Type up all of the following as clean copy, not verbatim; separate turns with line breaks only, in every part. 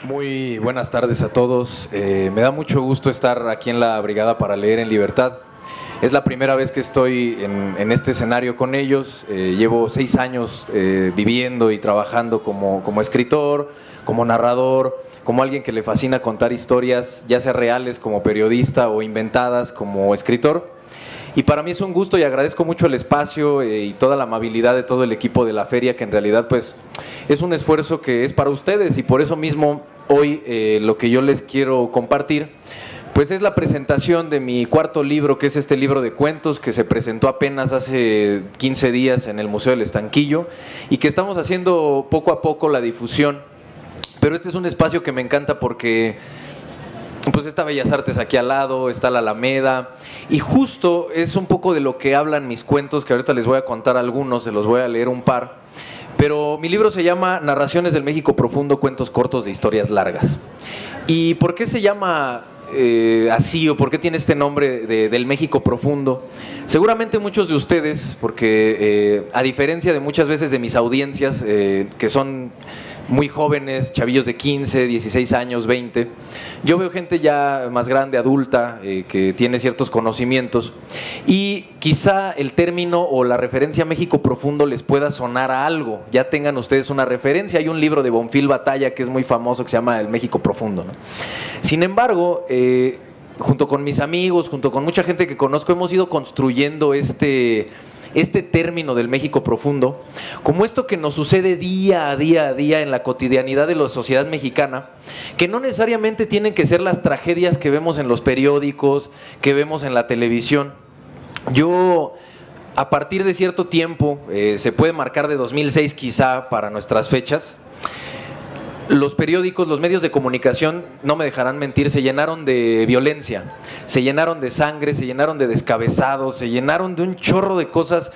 Muy buenas tardes a todos. Me da mucho gusto estar aquí en la Brigada para Leer en Libertad. Es la primera vez que estoy en este escenario con ellos. Llevo 6 años viviendo y trabajando como escritor, como narrador, como alguien que le fascina contar historias, ya sea reales como periodista o inventadas como escritor. Y para mí es un gusto y agradezco mucho el espacio y toda la amabilidad de todo el equipo de la feria, que en realidad pues es un esfuerzo que es para ustedes, y por eso mismo hoy lo que yo les quiero compartir pues es la presentación de mi cuarto libro, que es este libro de cuentos que se presentó apenas hace 15 días en el Museo del Estanquillo y que estamos haciendo poco a poco la difusión. Pero este es un espacio que me encanta porque pues está Bellas Artes aquí al lado, está la Alameda, y justo es un poco de lo que hablan mis cuentos, que ahorita les voy a contar algunos, se los voy a leer un par. Pero mi libro se llama Narraciones del México Profundo, cuentos cortos de historias largas. ¿Y por qué se llama así, o por qué tiene este nombre del México Profundo? Seguramente muchos de ustedes, porque a diferencia de muchas veces de mis audiencias, que son muy jóvenes, chavillos de 15, 16 años, 20, yo veo gente ya más grande, adulta, que tiene ciertos conocimientos, y quizá el término o la referencia México Profundo les pueda sonar a algo, ya tengan ustedes una referencia. Hay un libro de Bonfil Batalla que es muy famoso que se llama El México Profundo, ¿no? Sin embargo, junto con mis amigos, junto con mucha gente que conozco, hemos ido construyendo este término del México Profundo como esto que nos sucede día a día en la cotidianidad de la sociedad mexicana, que no necesariamente tienen que ser las tragedias que vemos en los periódicos, que vemos en la televisión. Yo, a partir de cierto tiempo, se puede marcar de 2006 quizá para nuestras fechas, los periódicos, los medios de comunicación, no me dejarán mentir, se llenaron de violencia, se llenaron de sangre, se llenaron de descabezados, se llenaron de un chorro de cosas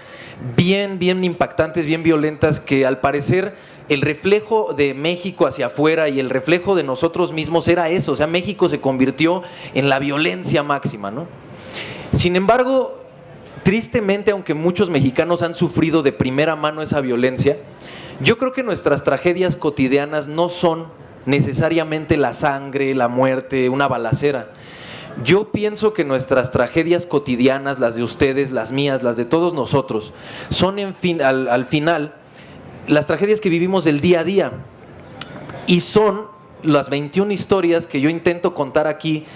bien impactantes, bien violentas, que al parecer el reflejo de México hacia afuera y el reflejo de nosotros mismos era eso. O sea, México se convirtió en la violencia máxima, ¿no? Sin embargo, tristemente, aunque muchos mexicanos han sufrido de primera mano esa violencia, yo creo que nuestras tragedias cotidianas no son necesariamente la sangre, la muerte, una balacera. Yo pienso que nuestras tragedias cotidianas, las de ustedes, las mías, las de todos nosotros, son al final las tragedias que vivimos del día a día. Y son las 21 historias que yo intento contar aquí,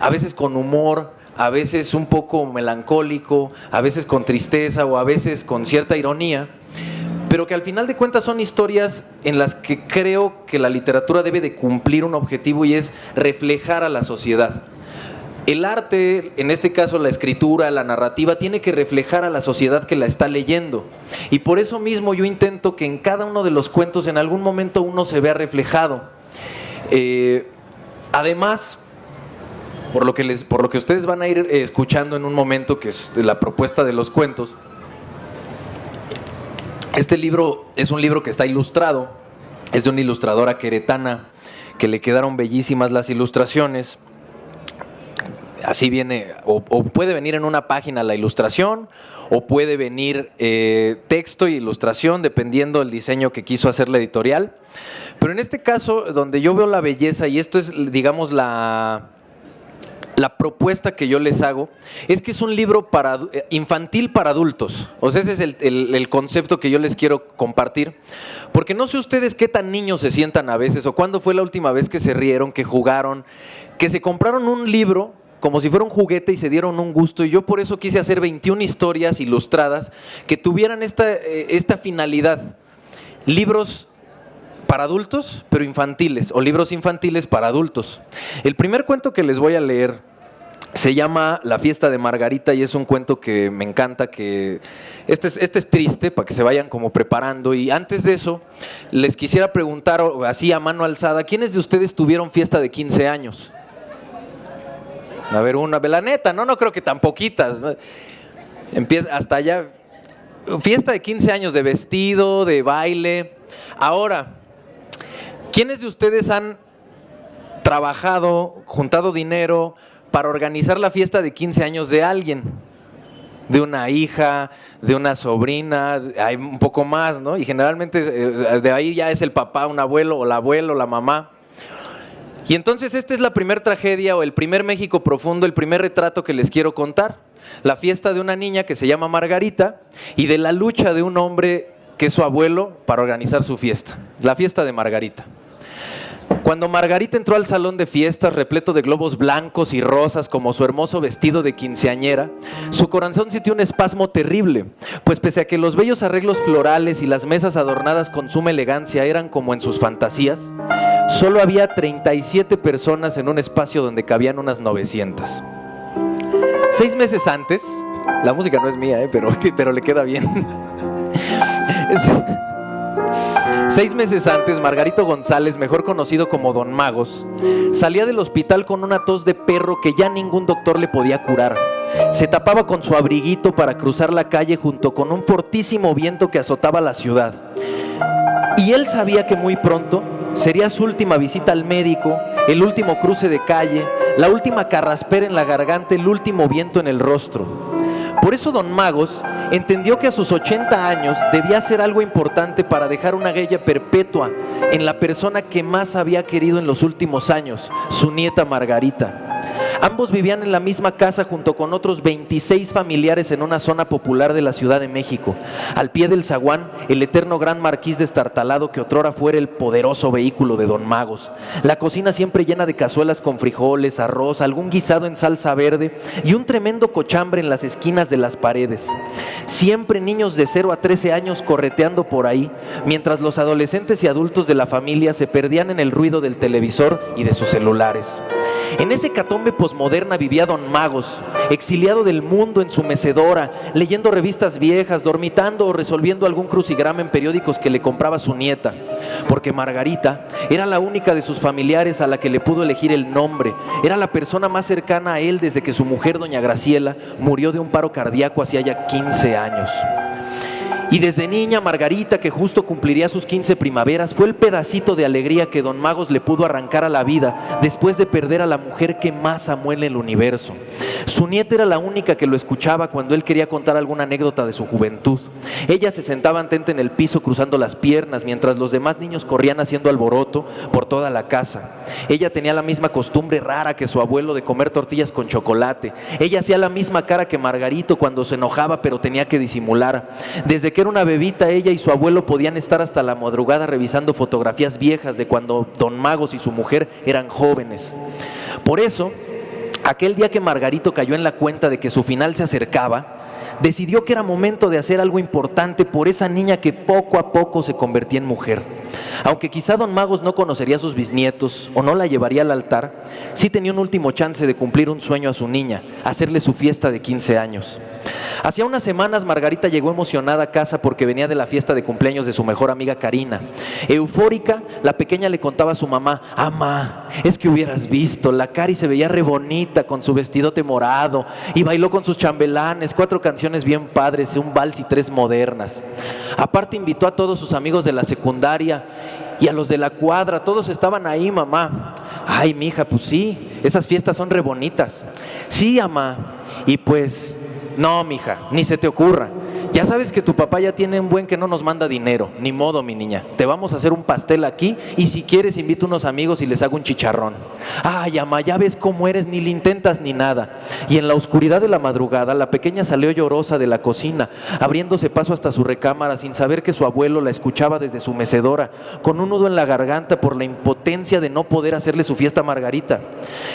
a veces con humor, a veces un poco melancólico, a veces con tristeza o a veces con cierta ironía, pero que al final de cuentas son historias en las que creo que la literatura debe de cumplir un objetivo, y es reflejar a la sociedad. El arte, en este caso la escritura, la narrativa, tiene que reflejar a la sociedad que la está leyendo. Y por eso mismo yo intento que en cada uno de los cuentos en algún momento uno se vea reflejado. Además, por lo que ustedes van a ir escuchando en un momento, que es la propuesta de los cuentos, este libro es un libro que está ilustrado, es de una ilustradora queretana que le quedaron bellísimas las ilustraciones. Así viene, o puede venir en una página la ilustración, o puede venir texto y ilustración, dependiendo del diseño que quiso hacer la editorial. Pero en este caso, donde yo veo la belleza, y esto es, digamos, la propuesta que yo les hago, es que es un libro infantil para adultos. O sea, ese es el concepto que yo les quiero compartir. Porque no sé ustedes qué tan niños se sientan a veces, o cuándo fue la última vez que se rieron, que jugaron, que se compraron un libro como si fuera un juguete y se dieron un gusto. Y yo por eso quise hacer 21 historias ilustradas que tuvieran esta finalidad. Libros para adultos, pero infantiles, o libros infantiles para adultos. El primer cuento que les voy a leer se llama La fiesta de Margarita, y es un cuento que me encanta, que este es triste, para que se vayan como preparando. Y antes de eso, les quisiera preguntar, así a mano alzada, ¿quiénes de ustedes tuvieron fiesta de 15 años? A ver, la neta, no creo que tan poquitas, ¿no? Empieza hasta allá. Fiesta de 15 años, de vestido, de baile. Ahora, ¿quiénes de ustedes han trabajado, juntado dinero para organizar la fiesta de 15 años de alguien? De una hija, de una sobrina, hay un poco más, ¿no? Y generalmente de ahí ya es el papá, un abuelo, o la abuela, o la mamá. Y entonces esta es la primer tragedia o el primer México profundo, el primer retrato que les quiero contar. La fiesta de una niña que se llama Margarita y de la lucha de un hombre que es su abuelo para organizar su fiesta. La fiesta de Margarita. Cuando Margarita entró al salón de fiestas repleto de globos blancos y rosas como su hermoso vestido de quinceañera, su corazón sintió un espasmo terrible, pues pese a que los bellos arreglos florales y las mesas adornadas con suma elegancia eran como en sus fantasías, solo había 37 personas en un espacio donde cabían unas 900. 6 meses antes, la música no es mía, pero le queda bien. 6 meses antes, Margarito González, mejor conocido como Don Magos, salía del hospital con una tos de perro que ya ningún doctor le podía curar. Se tapaba con su abriguito para cruzar la calle junto con un fortísimo viento que azotaba la ciudad. Y él sabía que muy pronto sería su última visita al médico, el último cruce de calle, la última carraspera en la garganta, el último viento en el rostro. Por eso Don Magos entendió que a sus 80 años debía hacer algo importante para dejar una huella perpetua en la persona que más había querido en los últimos años, su nieta Margarita. Ambos vivían en la misma casa junto con otros 26 familiares en una zona popular de la Ciudad de México. Al pie del zaguán, el eterno gran marquís destartalado que otrora fuera el poderoso vehículo de Don Magos. La cocina siempre llena de cazuelas con frijoles, arroz, algún guisado en salsa verde y un tremendo cochambre en las esquinas de las paredes. Siempre niños de 0 a 13 años correteando por ahí, mientras los adolescentes y adultos de la familia se perdían en el ruido del televisor y de sus celulares. En esa hecatombe posmoderna vivía Don Magos, exiliado del mundo en su mecedora, leyendo revistas viejas, dormitando o resolviendo algún crucigrama en periódicos que le compraba su nieta. Porque Margarita era la única de sus familiares a la que le pudo elegir el nombre. Era la persona más cercana a él desde que su mujer, doña Graciela, murió de un paro cardíaco hacía ya 15 años. Y desde niña, Margarita, que justo cumpliría sus 15 primaveras, fue el pedacito de alegría que Don Magos le pudo arrancar a la vida después de perder a la mujer que más amó en el universo. Su nieta era la única que lo escuchaba cuando él quería contar alguna anécdota de su juventud. Ella se sentaba atenta en el piso cruzando las piernas, mientras los demás niños corrían haciendo alboroto por toda la casa. Ella tenía la misma costumbre rara que su abuelo de comer tortillas con chocolate. Ella hacía la misma cara que Margarito cuando se enojaba, pero tenía que disimular. Desde que era una bebita, ella y su abuelo podían estar hasta la madrugada revisando fotografías viejas de cuando Don Magos y su mujer eran jóvenes. Por eso, aquel día que Margarito cayó en la cuenta de que su final se acercaba, decidió que era momento de hacer algo importante por esa niña que poco a poco se convertía en mujer. Aunque quizá Don Magos no conocería a sus bisnietos o no la llevaría al altar, sí tenía un último chance de cumplir un sueño a su niña, hacerle su fiesta de 15 años. Hacía unas semanas Margarita llegó emocionada a casa porque venía de la fiesta de cumpleaños de su mejor amiga Karina. Eufórica, la pequeña le contaba a su mamá: "Amá, es que hubieras visto, la Cari se veía re bonita con su vestidote morado y bailó con sus chambelanes, 4 canciones bien padres, un vals y 3 modernas. Aparte invitó a todos sus amigos de la secundaria y a los de la cuadra, todos estaban ahí, mamá". "Ay, mija, pues sí, esas fiestas son re bonitas". "Sí, amá, y pues... no, mija, ni se te ocurra. Ya sabes que tu papá ya tiene un buen que no nos manda dinero. Ni modo, mi niña. Te vamos a hacer un pastel aquí y si quieres invito a unos amigos y les hago un chicharrón". "Ay, amá, ya ves cómo eres, ni le intentas ni nada". Y en la oscuridad de la madrugada, la pequeña salió llorosa de la cocina, abriéndose paso hasta su recámara sin saber que su abuelo la escuchaba desde su mecedora, con un nudo en la garganta por la impotencia de no poder hacerle su fiesta a Margarita.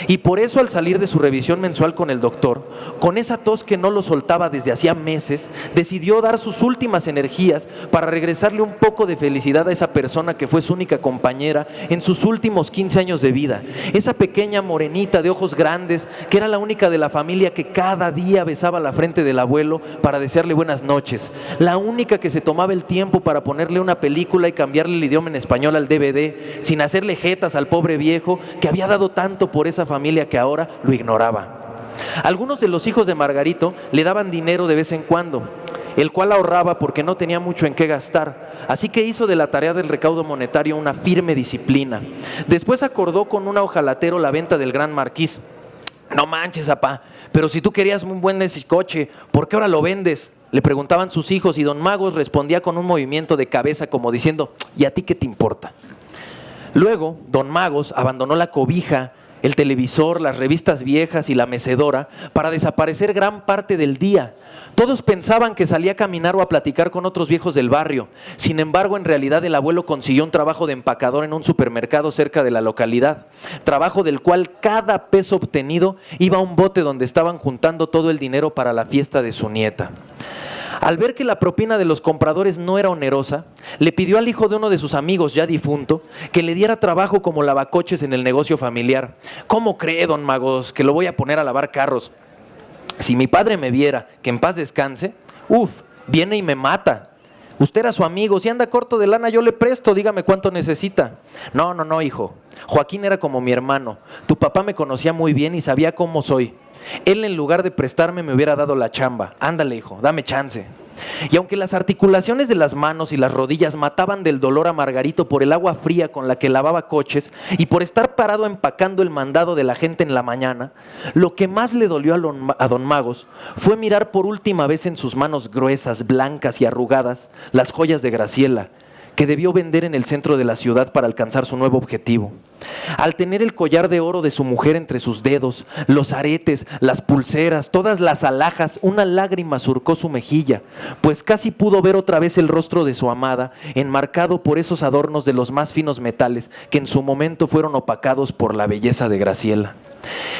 Y por eso, al salir de su revisión mensual con el doctor, con esa tos que no lo soltaba desde hacía meses, decidió dar sus últimas energías para regresarle un poco de felicidad a esa persona que fue su única compañera en sus últimos 15 años de vida. Esa pequeña morenita de ojos grandes que era la única de la familia que cada día besaba la frente del abuelo para desearle buenas noches. La única que se tomaba el tiempo para ponerle una película y cambiarle el idioma en español al DVD, sin hacerle jetas al pobre viejo que había dado tanto por esa familia que ahora lo ignoraba. Algunos de los hijos de Margarito le daban dinero de vez en cuando, el cual ahorraba porque no tenía mucho en qué gastar, así que hizo de la tarea del recaudo monetario una firme disciplina. Después acordó con un hojalatero la venta del Gran Marquís. "No manches, apá, pero si tú querías un buen ese coche, ¿por qué ahora lo vendes?", le preguntaban sus hijos, y Don Magos respondía con un movimiento de cabeza como diciendo: "¿Y a ti qué te importa?". Luego, don Magos abandonó la cobija, el televisor, las revistas viejas y la mecedora para desaparecer gran parte del día. Todos pensaban que salía a caminar o a platicar con otros viejos del barrio. Sin embargo, en realidad el abuelo consiguió un trabajo de empacador en un supermercado cerca de la localidad. Trabajo del cual cada peso obtenido iba a un bote donde estaban juntando todo el dinero para la fiesta de su nieta. Al ver que la propina de los compradores no era onerosa, le pidió al hijo de uno de sus amigos ya difunto que le diera trabajo como lavacoches en el negocio familiar. ¿Cómo cree, don Magos, que lo voy a poner a lavar carros? Si mi padre me viera, que en paz descanse, viene y me mata. Usted era su amigo, si anda corto de lana yo le presto, dígame cuánto necesita. No, hijo. Joaquín era como mi hermano. Tu papá me conocía muy bien y sabía cómo soy. Él, en lugar de prestarme, me hubiera dado la chamba. Ándale, hijo, dame chance. Y aunque las articulaciones de las manos y las rodillas mataban del dolor a Margarito por el agua fría con la que lavaba coches y por estar parado empacando el mandado de la gente en la mañana, lo que más le dolió a don Magos fue mirar por última vez en sus manos gruesas, blancas y arrugadas las joyas de Graciela, que debió vender en el centro de la ciudad para alcanzar su nuevo objetivo. Al tener el collar de oro de su mujer entre sus dedos, los aretes, las pulseras, todas las alhajas, una lágrima surcó su mejilla, pues casi pudo ver otra vez el rostro de su amada, enmarcado por esos adornos de los más finos metales que en su momento fueron opacados por la belleza de Graciela.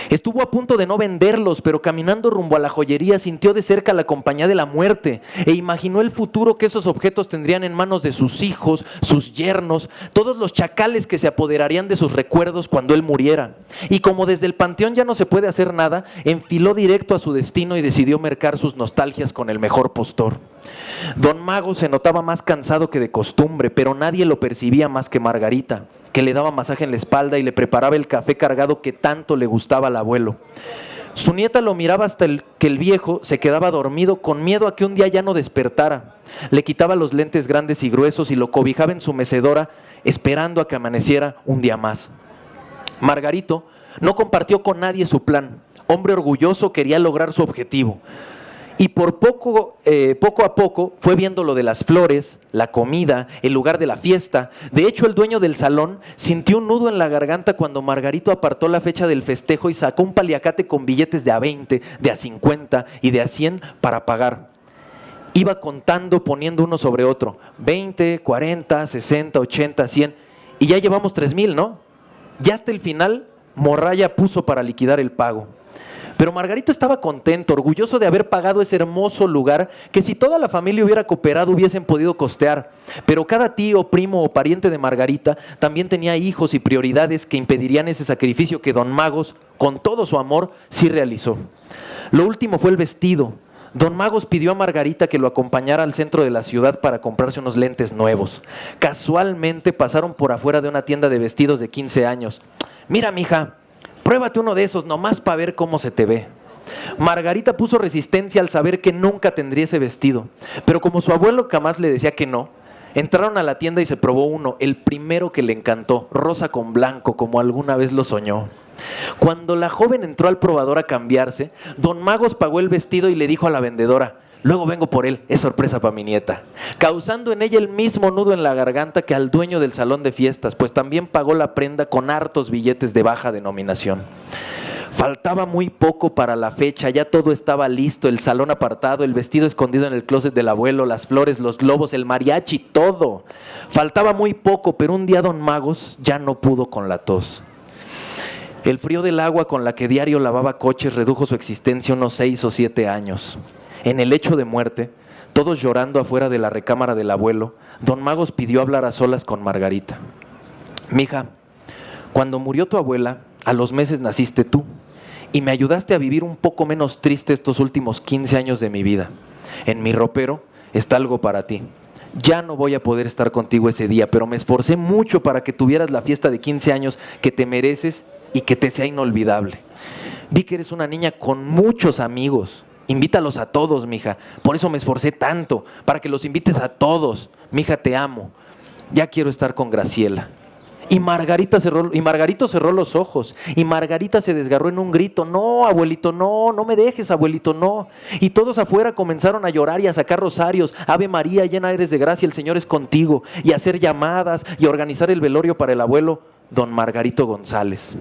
Estuvo a punto de no venderlos, pero caminando rumbo a la joyería sintió de cerca la compañía de la muerte e imaginó el futuro que esos objetos tendrían en manos de sus hijos, sus yernos, todos los chacales que se apoderarían de sus recuerdos cuando él muriera. Y como desde el panteón ya no se puede hacer nada, enfiló directo a su destino y decidió mercar sus nostalgias con el mejor postor. Don Mago se notaba más cansado que de costumbre, pero nadie lo percibía más que Margarita, que le daba masaje en la espalda y le preparaba el café cargado que tanto le gustaba al abuelo. Su nieta lo miraba hasta que el viejo se quedaba dormido con miedo a que un día ya no despertara. Le quitaba los lentes grandes y gruesos y lo cobijaba en su mecedora, esperando a que amaneciera un día más. Margarito no compartió con nadie su plan. Hombre orgulloso, quería lograr su objetivo. Y poco a poco fue viendo lo de las flores, la comida, el lugar de la fiesta. De hecho, el dueño del salón sintió un nudo en la garganta cuando Margarito apartó la fecha del festejo y sacó un paliacate con billetes de a 20, de a 50 y de a 100 para pagar. Iba contando, poniendo uno sobre otro. 20, 40, 60, 80, 100. Y ya llevamos 3,000, ¿no? Ya hasta el final, Morralla puso para liquidar el pago. Pero Margarito estaba contento, orgulloso de haber pagado ese hermoso lugar que si toda la familia hubiera cooperado hubiesen podido costear. Pero cada tío, primo o pariente de Margarita también tenía hijos y prioridades que impedirían ese sacrificio que don Magos, con todo su amor, sí realizó. Lo último fue el vestido. Don Magos pidió a Margarita que lo acompañara al centro de la ciudad para comprarse unos lentes nuevos. Casualmente pasaron por afuera de una tienda de vestidos de 15 años. Mira, mija, pruébate uno de esos nomás para ver cómo se te ve. Margarita puso resistencia al saber que nunca tendría ese vestido, pero como su abuelo jamás le decía que no, entraron a la tienda y se probó uno, el primero que le encantó, rosa con blanco, como alguna vez lo soñó. Cuando la joven entró al probador a cambiarse, don Magos pagó el vestido y le dijo a la vendedora: luego vengo por él, es sorpresa para mi nieta, causando en ella el mismo nudo en la garganta que al dueño del salón de fiestas, pues también pagó la prenda con hartos billetes de baja denominación. Faltaba muy poco para la fecha, ya todo estaba listo, el salón apartado, el vestido escondido en el closet del abuelo, las flores, los globos, el mariachi, todo. Faltaba muy poco, pero un día don Magos ya no pudo con la tos. El frío del agua con la que diario lavaba coches redujo su existencia unos 6 o 7 años. En el lecho de muerte, todos llorando afuera de la recámara del abuelo, don Magos pidió hablar a solas con Margarita. Mija, cuando murió tu abuela, a los meses naciste tú y me ayudaste a vivir un poco menos triste estos últimos 15 años de mi vida. En mi ropero está algo para ti. Ya no voy a poder estar contigo ese día, pero me esforcé mucho para que tuvieras la fiesta de 15 años que te mereces y que te sea inolvidable. Vi que eres una niña con muchos amigos. Invítalos a todos, mija. Por eso me esforcé tanto, para que los invites a todos. Mija, te amo. Ya quiero estar con Graciela. Y Margarito cerró los ojos. Y Margarita se desgarró en un grito: no, abuelito, no, no me dejes, abuelito, no. Y todos afuera comenzaron a llorar y a sacar rosarios: Ave María, llena eres de gracia, el Señor es contigo. Y a hacer llamadas y a organizar el velorio para el abuelo don Margarito González.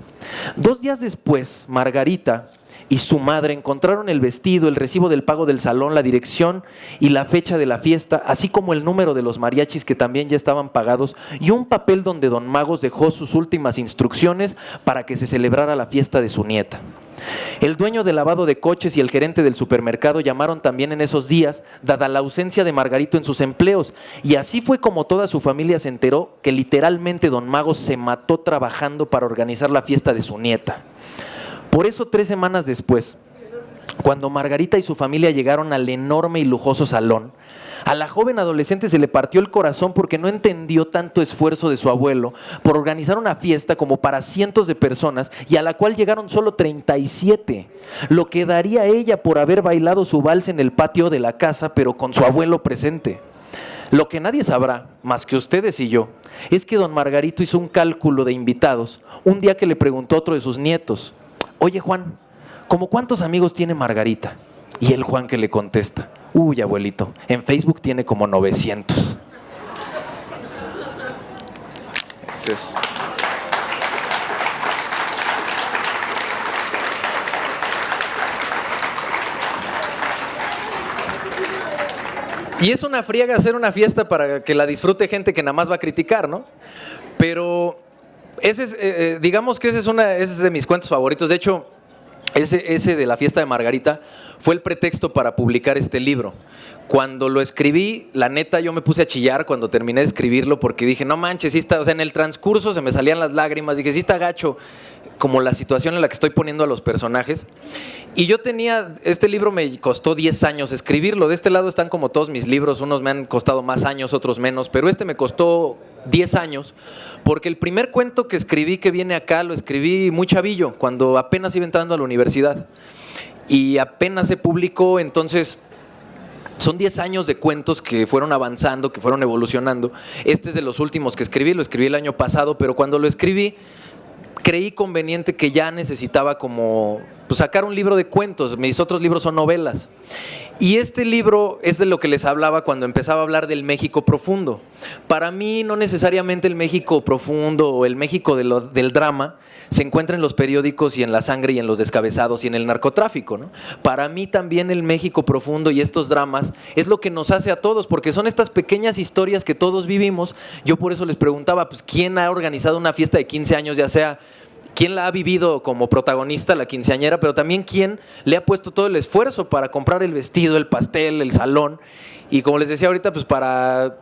2 días después, Margarita y su madre encontraron el vestido, el recibo del pago del salón, la dirección y la fecha de la fiesta, así como el número de los mariachis que también ya estaban pagados, y un papel donde don Magos dejó sus últimas instrucciones para que se celebrara la fiesta de su nieta. El dueño del lavado de coches y el gerente del supermercado llamaron también en esos días, dada la ausencia de Margarito en sus empleos, y así fue como toda su familia se enteró que literalmente don Magos se mató trabajando para organizar la fiesta de su nieta. Por eso 3 semanas después, cuando Margarita y su familia llegaron al enorme y lujoso salón, a la joven adolescente se le partió el corazón porque no entendió tanto esfuerzo de su abuelo por organizar una fiesta como para cientos de personas, y a la cual llegaron solo 37, lo que daría ella por haber bailado su vals en el patio de la casa, pero con su abuelo presente. Lo que nadie sabrá, más que ustedes y yo, es que don Margarito hizo un cálculo de invitados un día que le preguntó a otro de sus nietos: oye, Juan, ¿cómo cuántos amigos tiene Margarita? Y el Juan que le contesta: uy, abuelito, en Facebook tiene como 900. Entonces, y es una friega hacer una fiesta para que la disfrute gente que nada más va a criticar, ¿no? Pero ese es, digamos que ese es de mis cuentos favoritos. De hecho, ese de la fiesta de Margarita fue el pretexto para publicar este libro. Cuando lo escribí, la neta, yo me puse a chillar cuando terminé de escribirlo, porque dije: no manches, sí está, o sea, en el transcurso se me salían las lágrimas. Dije: sí está gacho, como la situación en la que estoy poniendo a los personajes. Y yo este libro me costó 10 años escribirlo. De este lado están como todos mis libros, unos me han costado más años, otros menos, pero este me costó 10 años, porque el primer cuento que escribí, que viene acá, lo escribí muy chavillo, cuando apenas iba entrando a la universidad. Y apenas se publicó, entonces son 10 años de cuentos que fueron avanzando, que fueron evolucionando. Este es de los últimos que escribí, lo escribí el año pasado, pero cuando lo escribí creí conveniente que ya necesitaba como sacar un libro de cuentos. Mis otros libros son novelas. Y este libro es de lo que les hablaba cuando empezaba a hablar del México profundo. Para mí no necesariamente el México profundo o el México del drama se encuentra en los periódicos y en la sangre y en los descabezados y en el narcotráfico, ¿no? Para mí también el México profundo y estos dramas es lo que nos hace a todos, porque son estas pequeñas historias que todos vivimos. Yo por eso les preguntaba, pues, ¿quién ha organizado una fiesta de 15 años, ya sea quién la ha vivido como protagonista, la quinceañera, pero también quién le ha puesto todo el esfuerzo para comprar el vestido, el pastel, el salón? Y como les decía ahorita, pues para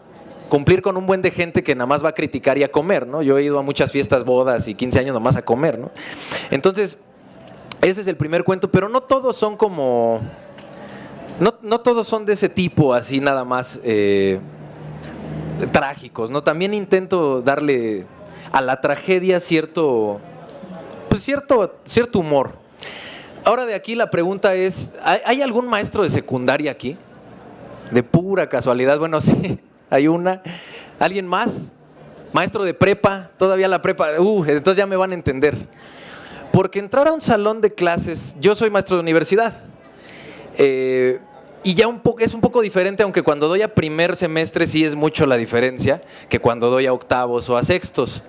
cumplir con un buen de gente que nada más va a criticar y a comer, ¿no? Yo he ido a muchas fiestas, bodas y 15 años nada más a comer, ¿no? Entonces, ese es el primer cuento, pero no todos son como... No todos son de ese tipo, así nada más trágicos, ¿no? También intento darle a la tragedia cierto humor. Ahora, de aquí la pregunta es, ¿hay algún maestro de secundaria aquí? De pura casualidad. Bueno, sí, hay una. ¿Alguien más? Maestro de prepa, todavía la prepa. Entonces ya me van a entender. Porque entrar a un salón de clases, yo soy maestro de universidad, y ya es un poco diferente, aunque cuando doy a primer semestre sí es mucho la diferencia que cuando doy a octavos o a sextos.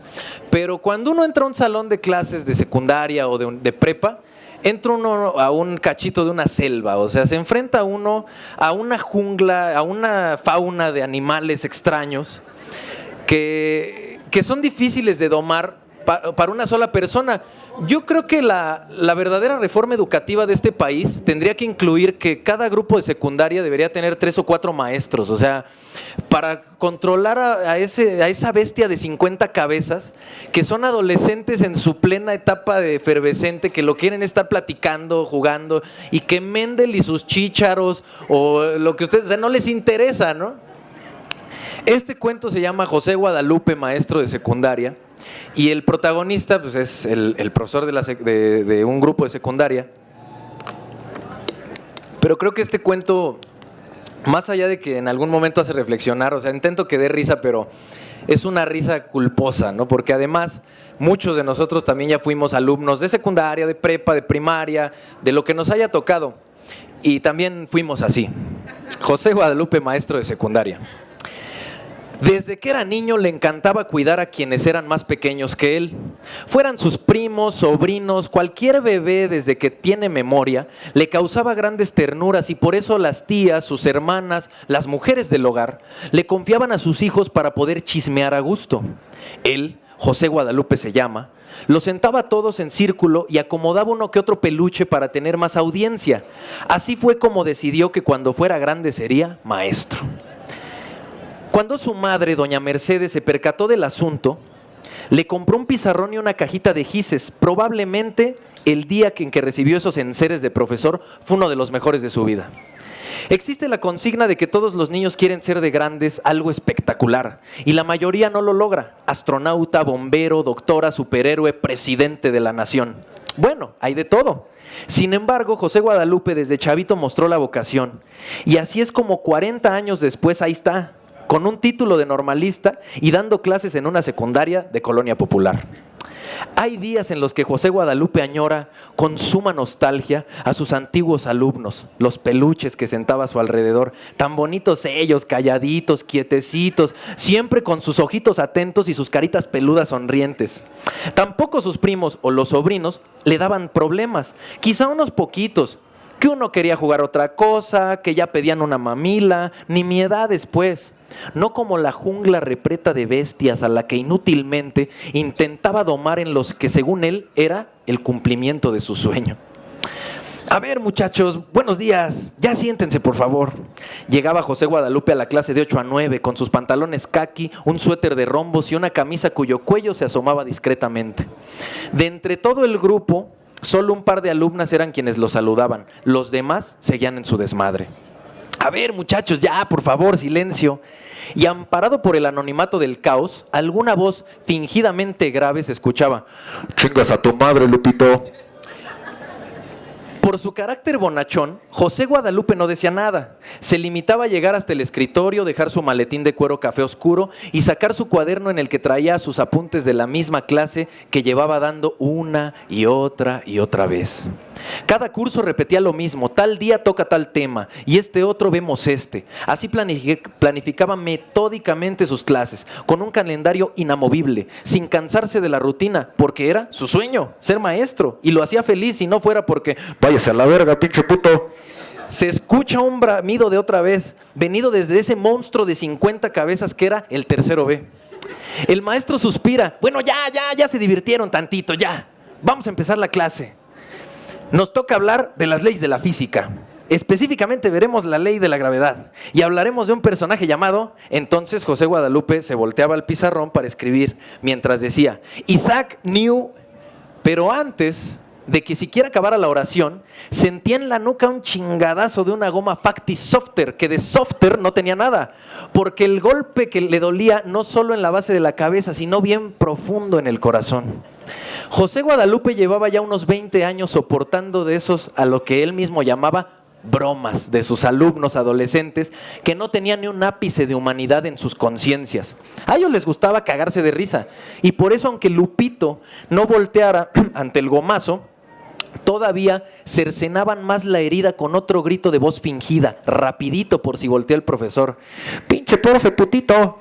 Pero cuando uno entra a un salón de clases de secundaria o de prepa, entra uno a un cachito de una selva. O sea, se enfrenta uno a una jungla, a una fauna de animales extraños que son difíciles de domar para una sola persona. Yo creo que la verdadera reforma educativa de este país tendría que incluir que cada grupo de secundaria debería tener 3 o 4 maestros. O sea, para controlar a esa bestia de 50 cabezas, que son adolescentes en su plena etapa de efervescente, que lo quieren estar platicando, jugando, y que Mendel y sus chícharos o lo que ustedes, o sea, no les interesa, ¿no? Este cuento se llama José Guadalupe, maestro de secundaria. Y el protagonista, pues, es el profesor de un grupo de secundaria. Pero creo que este cuento, más allá de que en algún momento hace reflexionar, o sea, intento que dé risa, pero es una risa culposa, ¿no? Porque además muchos de nosotros también ya fuimos alumnos de secundaria, de prepa, de primaria, de lo que nos haya tocado. Y también fuimos así. José Guadalupe, maestro de secundaria. Desde que era niño le encantaba cuidar a quienes eran más pequeños que él. Fueran sus primos, sobrinos, cualquier bebé desde que tiene memoria, le causaba grandes ternuras y por eso las tías, sus hermanas, las mujeres del hogar, le confiaban a sus hijos para poder chismear a gusto. Él, José Guadalupe se llama, los sentaba a todos en círculo y acomodaba uno que otro peluche para tener más audiencia. Así fue como decidió que cuando fuera grande sería maestro. Cuando su madre, doña Mercedes, se percató del asunto, le compró un pizarrón y una cajita de gises. Probablemente el día en que recibió esos enseres de profesor fue uno de los mejores de su vida. Existe la consigna de que todos los niños quieren ser de grandes algo espectacular y la mayoría no lo logra. Astronauta, bombero, doctora, superhéroe, presidente de la nación. Bueno, hay de todo. Sin embargo, José Guadalupe desde chavito mostró la vocación y así es como 40 años después ahí está, con un título de normalista y dando clases en una secundaria de colonia popular. Hay días en los que José Guadalupe añora con suma nostalgia a sus antiguos alumnos, los peluches que sentaba a su alrededor, tan bonitos ellos, calladitos, quietecitos, siempre con sus ojitos atentos y sus caritas peludas sonrientes. Tampoco sus primos o los sobrinos le daban problemas, quizá unos poquitos, que uno quería jugar otra cosa, que ya pedían una mamila, ni mi edad después. No como la jungla repleta de bestias a la que inútilmente intentaba domar en los que según él era el cumplimiento de su sueño. A ver, muchachos, buenos días, ya siéntense por favor. Llegaba José Guadalupe a la clase de 8 a 9 con sus pantalones caqui, un suéter de rombos y una camisa cuyo cuello se asomaba discretamente. De entre todo el grupo, solo un par de alumnas eran quienes lo saludaban, los demás seguían en su desmadre. A ver, muchachos, ya, por favor, silencio. Y amparado por el anonimato del caos, alguna voz fingidamente grave se escuchaba.
Chingas a tu madre, Lupito.
Por su carácter bonachón, José Guadalupe no decía nada. Se limitaba a llegar hasta el escritorio, dejar su maletín de cuero café oscuro y sacar su cuaderno en el que traía sus apuntes de la misma clase que llevaba dando una y otra vez. Cada curso repetía lo mismo, tal día toca tal tema y este otro vemos este. Así planificaba metódicamente sus clases, con un calendario inamovible, sin cansarse de la rutina, porque era su sueño, ser maestro, y lo hacía feliz si no fuera porque
váyase a la verga, pinche puto.
Se escucha un bramido de otra vez, venido desde ese monstruo de 50 cabezas que era el tercero B. El maestro suspira, bueno, ya se divirtieron tantito, ya, vamos a empezar la clase. Nos toca hablar de las leyes de la física. Específicamente veremos la ley de la gravedad y hablaremos de un personaje llamado... Entonces José Guadalupe se volteaba al pizarrón para escribir mientras decía Isaac New. Pero antes de que siquiera acabara la oración, sentía en la nuca un chingadazo de una goma Factis Softer, que de Softer no tenía nada, porque el golpe que le dolía no solo en la base de la cabeza, sino bien profundo en el corazón. José Guadalupe llevaba ya unos 20 años soportando de esos a lo que él mismo llamaba bromas de sus alumnos adolescentes que no tenían ni un ápice de humanidad en sus conciencias. A ellos les gustaba cagarse de risa y por eso, aunque Lupito no volteara ante el gomazo, todavía cercenaban más la herida con otro grito de voz fingida, rapidito por si voltea el profesor.
Pinche profe putito.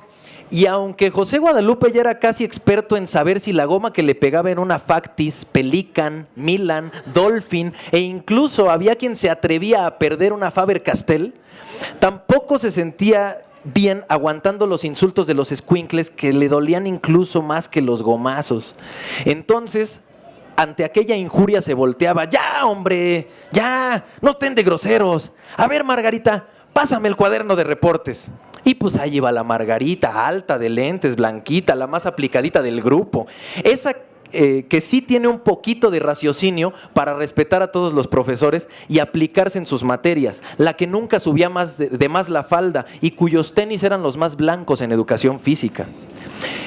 Y aunque José Guadalupe ya era casi experto en saber si la goma que le pegaba era una Factis, Pelican, Milan, Dolphin, e incluso había quien se atrevía a perder una Faber-Castell, tampoco se sentía bien aguantando los insultos de los escuincles que le dolían incluso más que los gomazos. Entonces, ante aquella injuria se volteaba. ¡Ya, hombre! ¡Ya! ¡No estén de groseros! A ver, Margarita, pásame el cuaderno de reportes. Y pues ahí iba la Margarita, alta, de lentes, blanquita, la más aplicadita del grupo. Esa que sí tiene un poquito de raciocinio para respetar a todos los profesores y aplicarse en sus materias. La que nunca subía más de más la falda y cuyos tenis eran los más blancos en educación física.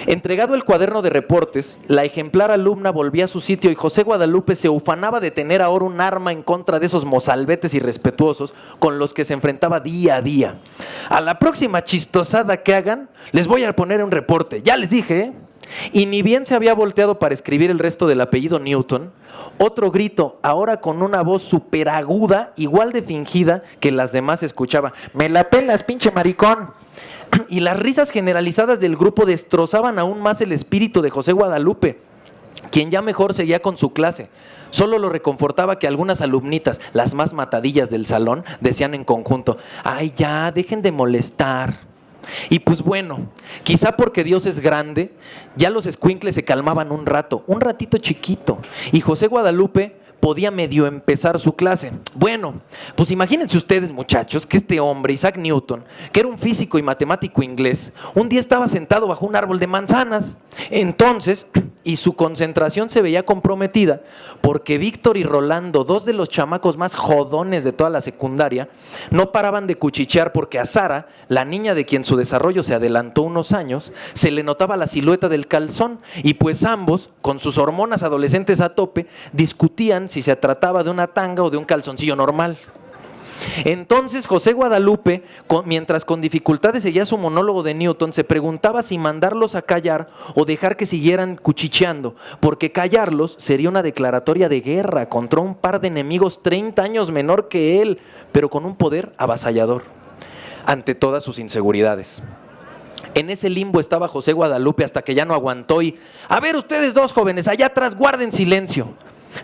Entregado el cuaderno de reportes, la ejemplar alumna volvía a su sitio y José Guadalupe se ufanaba de tener ahora un arma en contra de esos mozalbetes irrespetuosos con los que se enfrentaba día a día. A la próxima chistosada que hagan, les voy a poner un reporte. Ya les dije, ¿eh? Y ni bien se había volteado para escribir el resto del apellido Newton, otro grito, ahora con una voz superaguda, igual de fingida que las demás, escuchaba:
Me la pelas, pinche maricón.
y las risas generalizadas del grupo destrozaban aún más el espíritu de José Guadalupe, quien ya mejor seguía con su clase. Solo lo reconfortaba que algunas alumnitas, las más matadillas del salón, decían en conjunto: ay, ya, dejen de molestar. Y pues bueno, quizá porque Dios es grande, ya los escuincles se calmaban un rato, un ratito chiquito, y José Guadalupe podía medio empezar su clase. Bueno, pues imagínense ustedes, muchachos, que este hombre, Isaac Newton, que era un físico y matemático inglés, un día estaba sentado bajo un árbol de manzanas. Entonces, y su concentración se veía comprometida porque Víctor y Rolando, dos de los chamacos más jodones de toda la secundaria, no paraban de cuchichear porque a Sara, la niña de quien su desarrollo se adelantó unos años, se le notaba la silueta del calzón, y pues ambos, con sus hormonas adolescentes a tope, discutían si se trataba de una tanga o de un calzoncillo normal. Entonces José Guadalupe, mientras con dificultades seguía su monólogo de Newton, se preguntaba si mandarlos a callar o dejar que siguieran cuchicheando, porque callarlos sería una declaratoria de guerra contra un par de enemigos 30 años menor que él, pero con un poder avasallador ante todas sus inseguridades. En ese limbo estaba José Guadalupe hasta que ya no aguantó y: a ver, ustedes dos jóvenes, allá atrás, guarden silencio.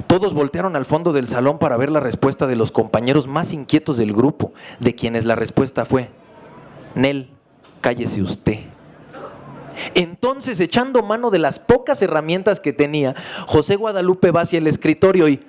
Todos voltearon al fondo del salón para ver la respuesta de los compañeros más inquietos del grupo, de quienes la respuesta fue: Nel, cállese usted. Entonces, echando mano de las pocas herramientas que tenía, José Guadalupe va hacia el escritorio y: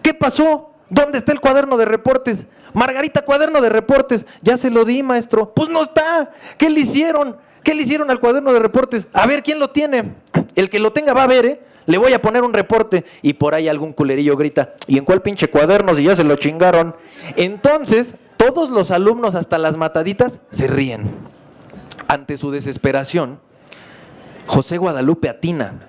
¿qué pasó? ¿Dónde está el cuaderno de reportes? Margarita, cuaderno de reportes. Ya se lo di, maestro. Pues no está. ¿Qué le hicieron? ¿Qué le hicieron al cuaderno de reportes? A ver, ¿quién lo tiene? El que lo tenga va a ver, ¿eh? Le voy a poner un reporte. Y por ahí algún culerillo grita: ¿y en cuál pinche cuaderno si ya se lo chingaron? Entonces, todos los alumnos, hasta las mataditas, se ríen. Ante su desesperación, José Guadalupe atina: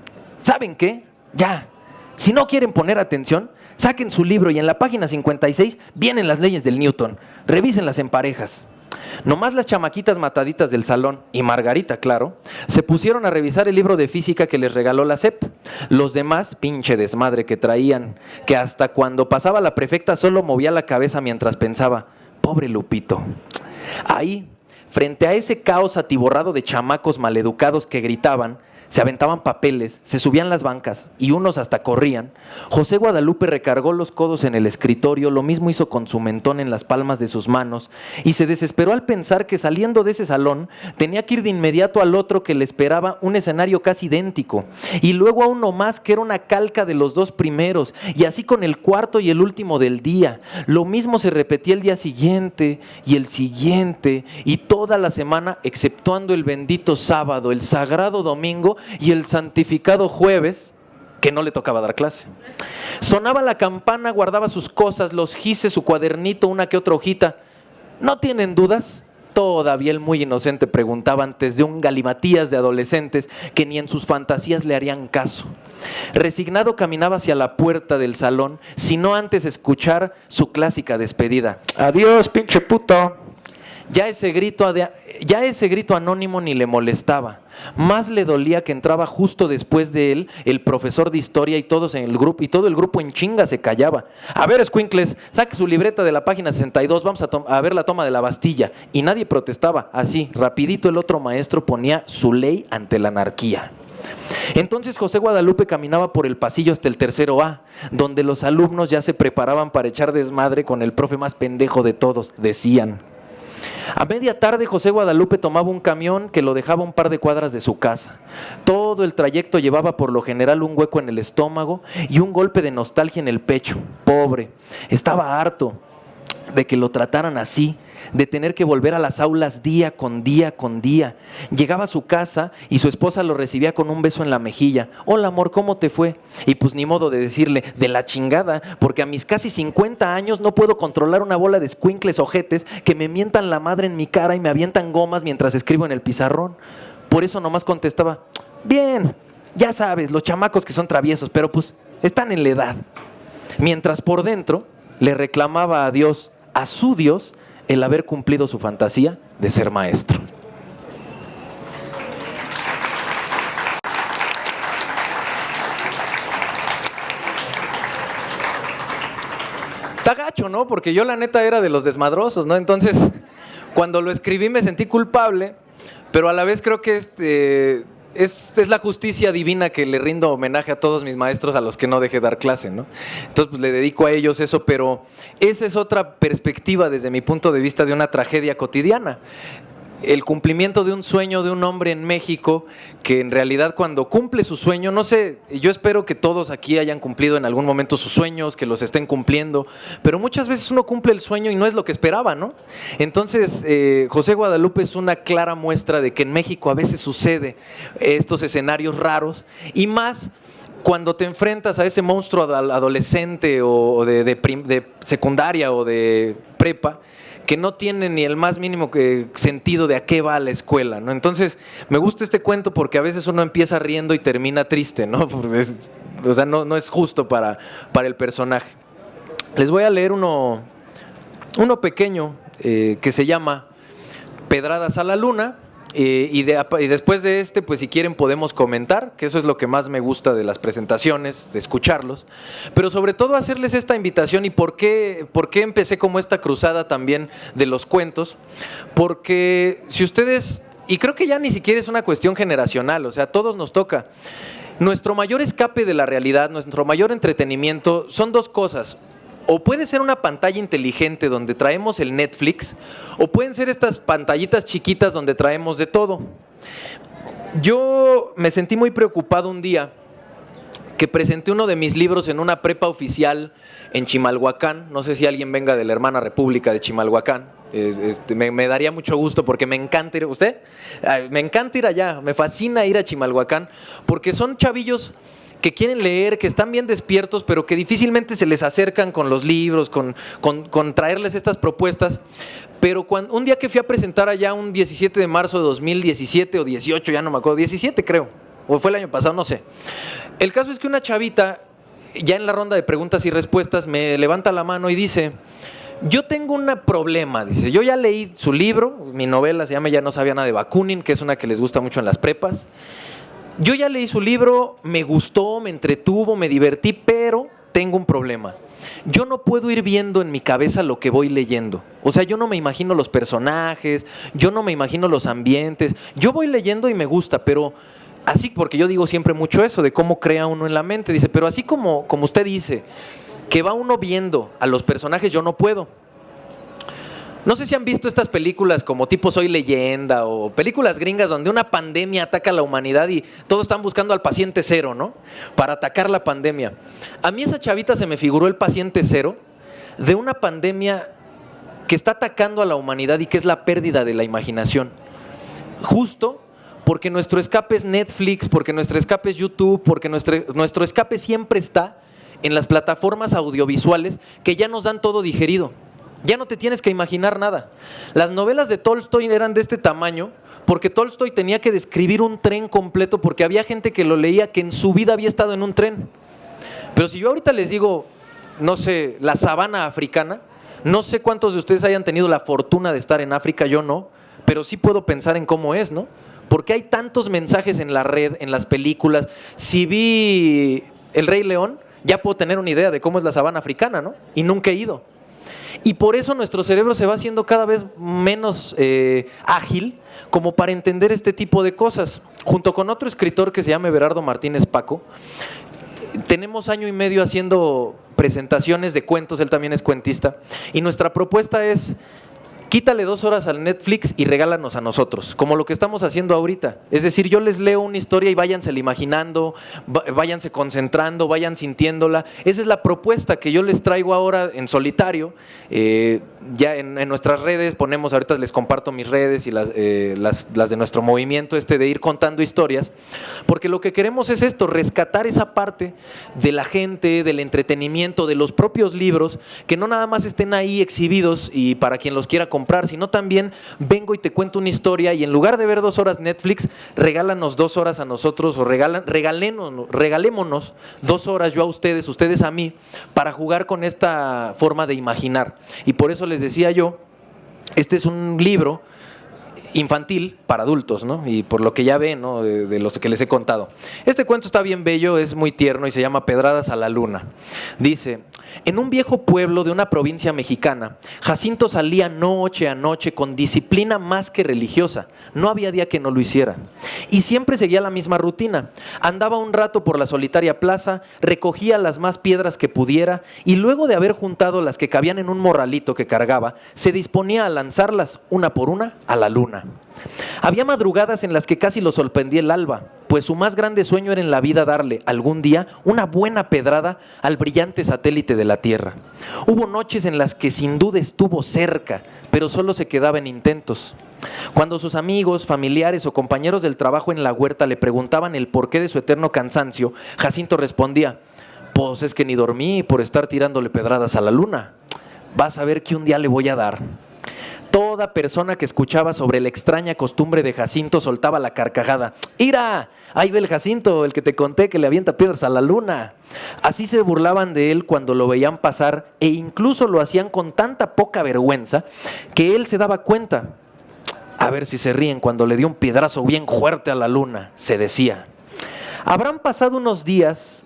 ¿saben qué? Ya, si no quieren poner atención, saquen su libro y en la página 56 vienen las leyes del Newton. Revísenlas en parejas. Nomás las chamaquitas mataditas del salón, y Margarita, claro, se pusieron a revisar el libro de física que les regaló la SEP. Los demás, pinche desmadre que traían, que hasta cuando pasaba la prefecta solo movía la cabeza mientras pensaba: pobre Lupito. Ahí, frente a ese caos atiborrado de chamacos maleducados que gritaban, se aventaban papeles, se subían las bancas y unos hasta corrían, José Guadalupe recargó los codos en el escritorio, lo mismo hizo con su mentón en las palmas de sus manos, y se desesperó al pensar que saliendo de ese salón tenía que ir de inmediato al otro que le esperaba un escenario casi idéntico, y luego a uno más que era una calca de los dos primeros, y así con el cuarto y el último del día. Lo mismo se repetía el día siguiente y el siguiente y toda la semana, exceptuando el bendito sábado, el sagrado domingo y el santificado jueves, que no le tocaba dar clase. Sonaba la campana, guardaba sus cosas, los gises, su cuadernito, una que otra hojita. ¿No tienen dudas? Todavía el muy inocente preguntaba antes de un galimatías de adolescentes que ni en sus fantasías le harían caso. Resignado caminaba hacia la puerta del salón, sino antes escuchar su clásica despedida:
Adiós, pinche puto.
Ya ese grito anónimo ni le molestaba. Más le dolía que entraba justo después de él el profesor de historia y todo el grupo en chinga se callaba. A ver, escuincles, saque su libreta de la página 62, vamos a ver la toma de la Bastilla. Y nadie protestaba. Así, rapidito el otro maestro ponía su ley ante la anarquía. Entonces José Guadalupe caminaba por el pasillo hasta el tercero A, donde los alumnos ya se preparaban para echar desmadre con el profe más pendejo de todos, decían. A media tarde José Guadalupe tomaba un camión que lo dejaba un par de cuadras de su casa. Todo el trayecto llevaba por lo general un hueco en el estómago y un golpe de nostalgia en el pecho. Pobre, estaba harto de que lo trataran así, de tener que volver a las aulas día con día con día. Llegaba a su casa y su esposa lo recibía con un beso en la mejilla. Hola amor, ¿cómo te fue? Y pues ni modo de decirle, de la chingada, porque a mis casi 50 años no puedo controlar una bola de escuincles ojetes que me mientan la madre en mi cara y me avientan gomas mientras escribo en el pizarrón. Por eso nomás contestaba, bien, ya sabes, los chamacos que son traviesos, pero pues están en la edad. Mientras por dentro le reclamaba a Dios, a su Dios, el haber cumplido su fantasía de ser maestro. Está gacho, ¿no? Porque yo la neta era de los desmadrosos, ¿no? Entonces, cuando lo escribí me sentí culpable, pero a la vez creo que es la justicia divina que le rindo homenaje a todos mis maestros a los que no dejé dar clase, ¿no? Entonces, pues le dedico a ellos eso, pero esa es otra perspectiva desde mi punto de vista de una tragedia cotidiana. El cumplimiento de un sueño de un hombre en México que en realidad cuando cumple su sueño, no sé, yo espero que todos aquí hayan cumplido en algún momento sus sueños, que los estén cumpliendo, pero muchas veces uno cumple el sueño y no es lo que esperaba, ¿no? Entonces, José Guadalupe es una clara muestra de que en México a veces sucede estos escenarios raros y más cuando te enfrentas a ese monstruo adolescente o de secundaria o de prepa, que no tiene ni el más mínimo sentido de a qué va la escuela, ¿no? Entonces, me gusta este cuento porque a veces uno empieza riendo y termina triste, ¿no? O sea, no es justo para el personaje. Les voy a leer uno pequeño que se llama Pedradas a la Luna. Y después de pues si quieren podemos comentar, que eso es lo que más me gusta de las presentaciones, de escucharlos, pero sobre todo hacerles esta invitación y por qué empecé como esta cruzada también de los cuentos, porque si ustedes, y creo que ya ni siquiera es una cuestión generacional, o sea, a todos nos toca, nuestro mayor escape de la realidad, nuestro mayor entretenimiento son dos cosas. O puede ser una pantalla inteligente donde traemos el Netflix, o pueden ser estas pantallitas chiquitas donde traemos de todo. Yo me sentí muy preocupado un día que presenté uno de mis libros en una prepa oficial en Chimalhuacán. No sé si alguien venga de la hermana república de Chimalhuacán. Me daría mucho gusto porque me encanta ir. ¿Usted? Me encanta ir allá, me fascina ir a Chimalhuacán porque son chavillos que quieren leer, que están bien despiertos, pero que difícilmente se les acercan con los libros, con traerles estas propuestas. Pero un día que fui a presentar allá un 17 de marzo de 2017 o 18, ya no me acuerdo, 17 creo, o fue el año pasado, no sé. El caso es que una chavita, ya en la ronda de preguntas y respuestas, me levanta la mano y dice, yo tengo un problema, dice, yo ya leí su libro, mi novela se llama Ya no sabía nada de Bakunin, que es una que les gusta mucho en las prepas. Yo ya leí su libro, me gustó, me entretuvo, me divertí, pero tengo un problema. Yo no puedo ir viendo en mi cabeza lo que voy leyendo. O sea, yo no me imagino los personajes, yo no me imagino los ambientes. Yo voy leyendo y me gusta, pero así, porque yo digo siempre mucho eso, de cómo crea uno en la mente. Dice, pero así como usted dice, que va uno viendo a los personajes, yo no puedo. No sé si han visto estas películas como tipo Soy Leyenda o películas gringas donde una pandemia ataca a la humanidad y todos están buscando al paciente cero, ¿no? Para atacar la pandemia. A mí esa chavita se me figuró el paciente cero de una pandemia que está atacando a la humanidad y que es la pérdida de la imaginación. Justo porque nuestro escape es Netflix, porque nuestro escape es YouTube, porque nuestro escape siempre está en las plataformas audiovisuales que ya nos dan todo digerido. Ya no te tienes que imaginar nada. Las novelas de Tolstoy eran de este tamaño porque Tolstoy tenía que describir un tren completo porque había gente que lo leía que en su vida había estado en un tren. Pero si yo ahorita les digo, no sé, la sabana africana, no sé cuántos de ustedes hayan tenido la fortuna de estar en África, yo no, pero sí puedo pensar en cómo es, ¿no? Porque hay tantos mensajes en la red, en las películas. Si vi El Rey León, ya puedo tener una idea de cómo es la sabana africana, ¿no? Y nunca he ido. Y por eso nuestro cerebro se va haciendo cada vez menos ágil como para entender este tipo de cosas. Junto con otro escritor que se llama Everardo Martínez Paco, tenemos año y medio haciendo presentaciones de cuentos, él también es cuentista, y nuestra propuesta es: quítale 2 horas al Netflix y regálanos a nosotros, como lo que estamos haciendo ahorita. Es decir, yo les leo una historia y váyansela imaginando, váyanse concentrando, vayan sintiéndola. Esa es la propuesta que yo les traigo ahora en solitario. Ya en nuestras redes ponemos, ahorita les comparto mis redes y las de nuestro movimiento de ir contando historias, porque lo que queremos es esto, rescatar esa parte de la gente, del entretenimiento, de los propios libros, que no nada más estén ahí exhibidos y para quien los quiera comprar comprar, sino también vengo y te cuento una historia y en lugar de ver 2 horas Netflix, regálanos 2 horas a nosotros o regalémonos 2 horas yo a ustedes, ustedes a mí, para jugar con esta forma de imaginar. Y por eso les decía yo, este es un libro infantil para adultos, ¿no? Y por lo que ya ven, ¿no? De los que les he contado. Este cuento está bien bello, es muy tierno y se llama Pedradas a la Luna. Dice: en un viejo pueblo de una provincia mexicana, Jacinto salía noche a noche con disciplina más que religiosa. No había día que no lo hiciera. Y siempre seguía la misma rutina. Andaba un rato por la solitaria plaza, recogía las más piedras que pudiera y luego de haber juntado las que cabían en un morralito que cargaba, se disponía a lanzarlas, una por una, a la luna. Había madrugadas en las que casi lo sorprendía el alba, pues su más grande sueño era en la vida darle, algún día, una buena pedrada al brillante satélite de la Tierra. Hubo noches en las que sin duda estuvo cerca, pero solo se quedaba en intentos. Cuando sus amigos, familiares o compañeros del trabajo en la huerta le preguntaban el porqué de su eterno cansancio, Jacinto respondía: pues es que ni dormí por estar tirándole pedradas a la luna. Vas a ver que un día le voy a dar. Toda persona que escuchaba sobre la extraña costumbre de Jacinto soltaba la carcajada. ¡Ira! Ahí ve el Jacinto, el que te conté que le avienta piedras a la luna. Así se burlaban de él cuando lo veían pasar e incluso lo hacían con tanta poca vergüenza que él se daba cuenta. A ver si se ríen cuando le dio un piedrazo bien fuerte a la luna, se decía. Habrán pasado unos 10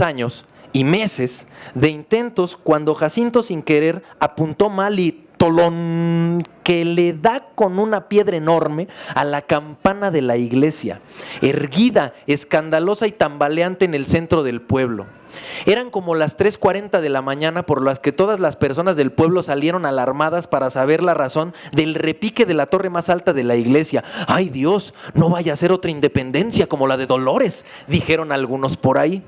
años y meses de intentos cuando Jacinto sin querer apuntó mal y tolón que le da con una piedra enorme a la campana de la iglesia, erguida, escandalosa y tambaleante en el centro del pueblo. Eran como las 3:40 de la mañana, por las que todas las personas del pueblo salieron alarmadas para saber la razón del repique de la torre más alta de la iglesia. ¡Ay Dios! No vaya a ser otra independencia como la de Dolores, dijeron algunos por ahí.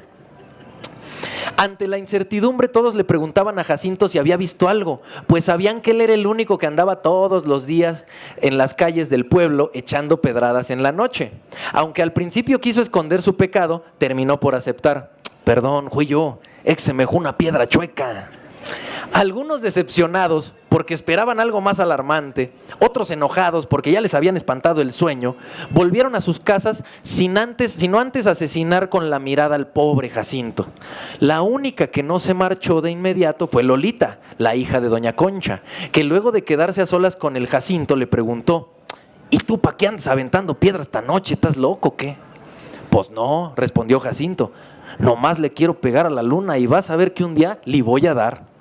Ante la incertidumbre todos le preguntaban a Jacinto si había visto algo, pues sabían que él era el único que andaba todos los días en las calles del pueblo echando pedradas en la noche. Aunque al principio quiso esconder su pecado, terminó por aceptar. Perdón, fui yo, se me dejó una piedra chueca. Algunos decepcionados porque esperaban algo más alarmante, otros enojados porque ya les habían espantado el sueño, volvieron a sus casas sino antes asesinar con la mirada al pobre Jacinto. La única que no se marchó de inmediato fue Lolita, la hija de doña Concha, que luego de quedarse a solas con el Jacinto le preguntó: ¿y tú pa' qué andas aventando piedras esta noche? ¿Estás loco o qué? Pues no, respondió Jacinto, nomás le quiero pegar a la luna y vas a ver que un día le voy a dar.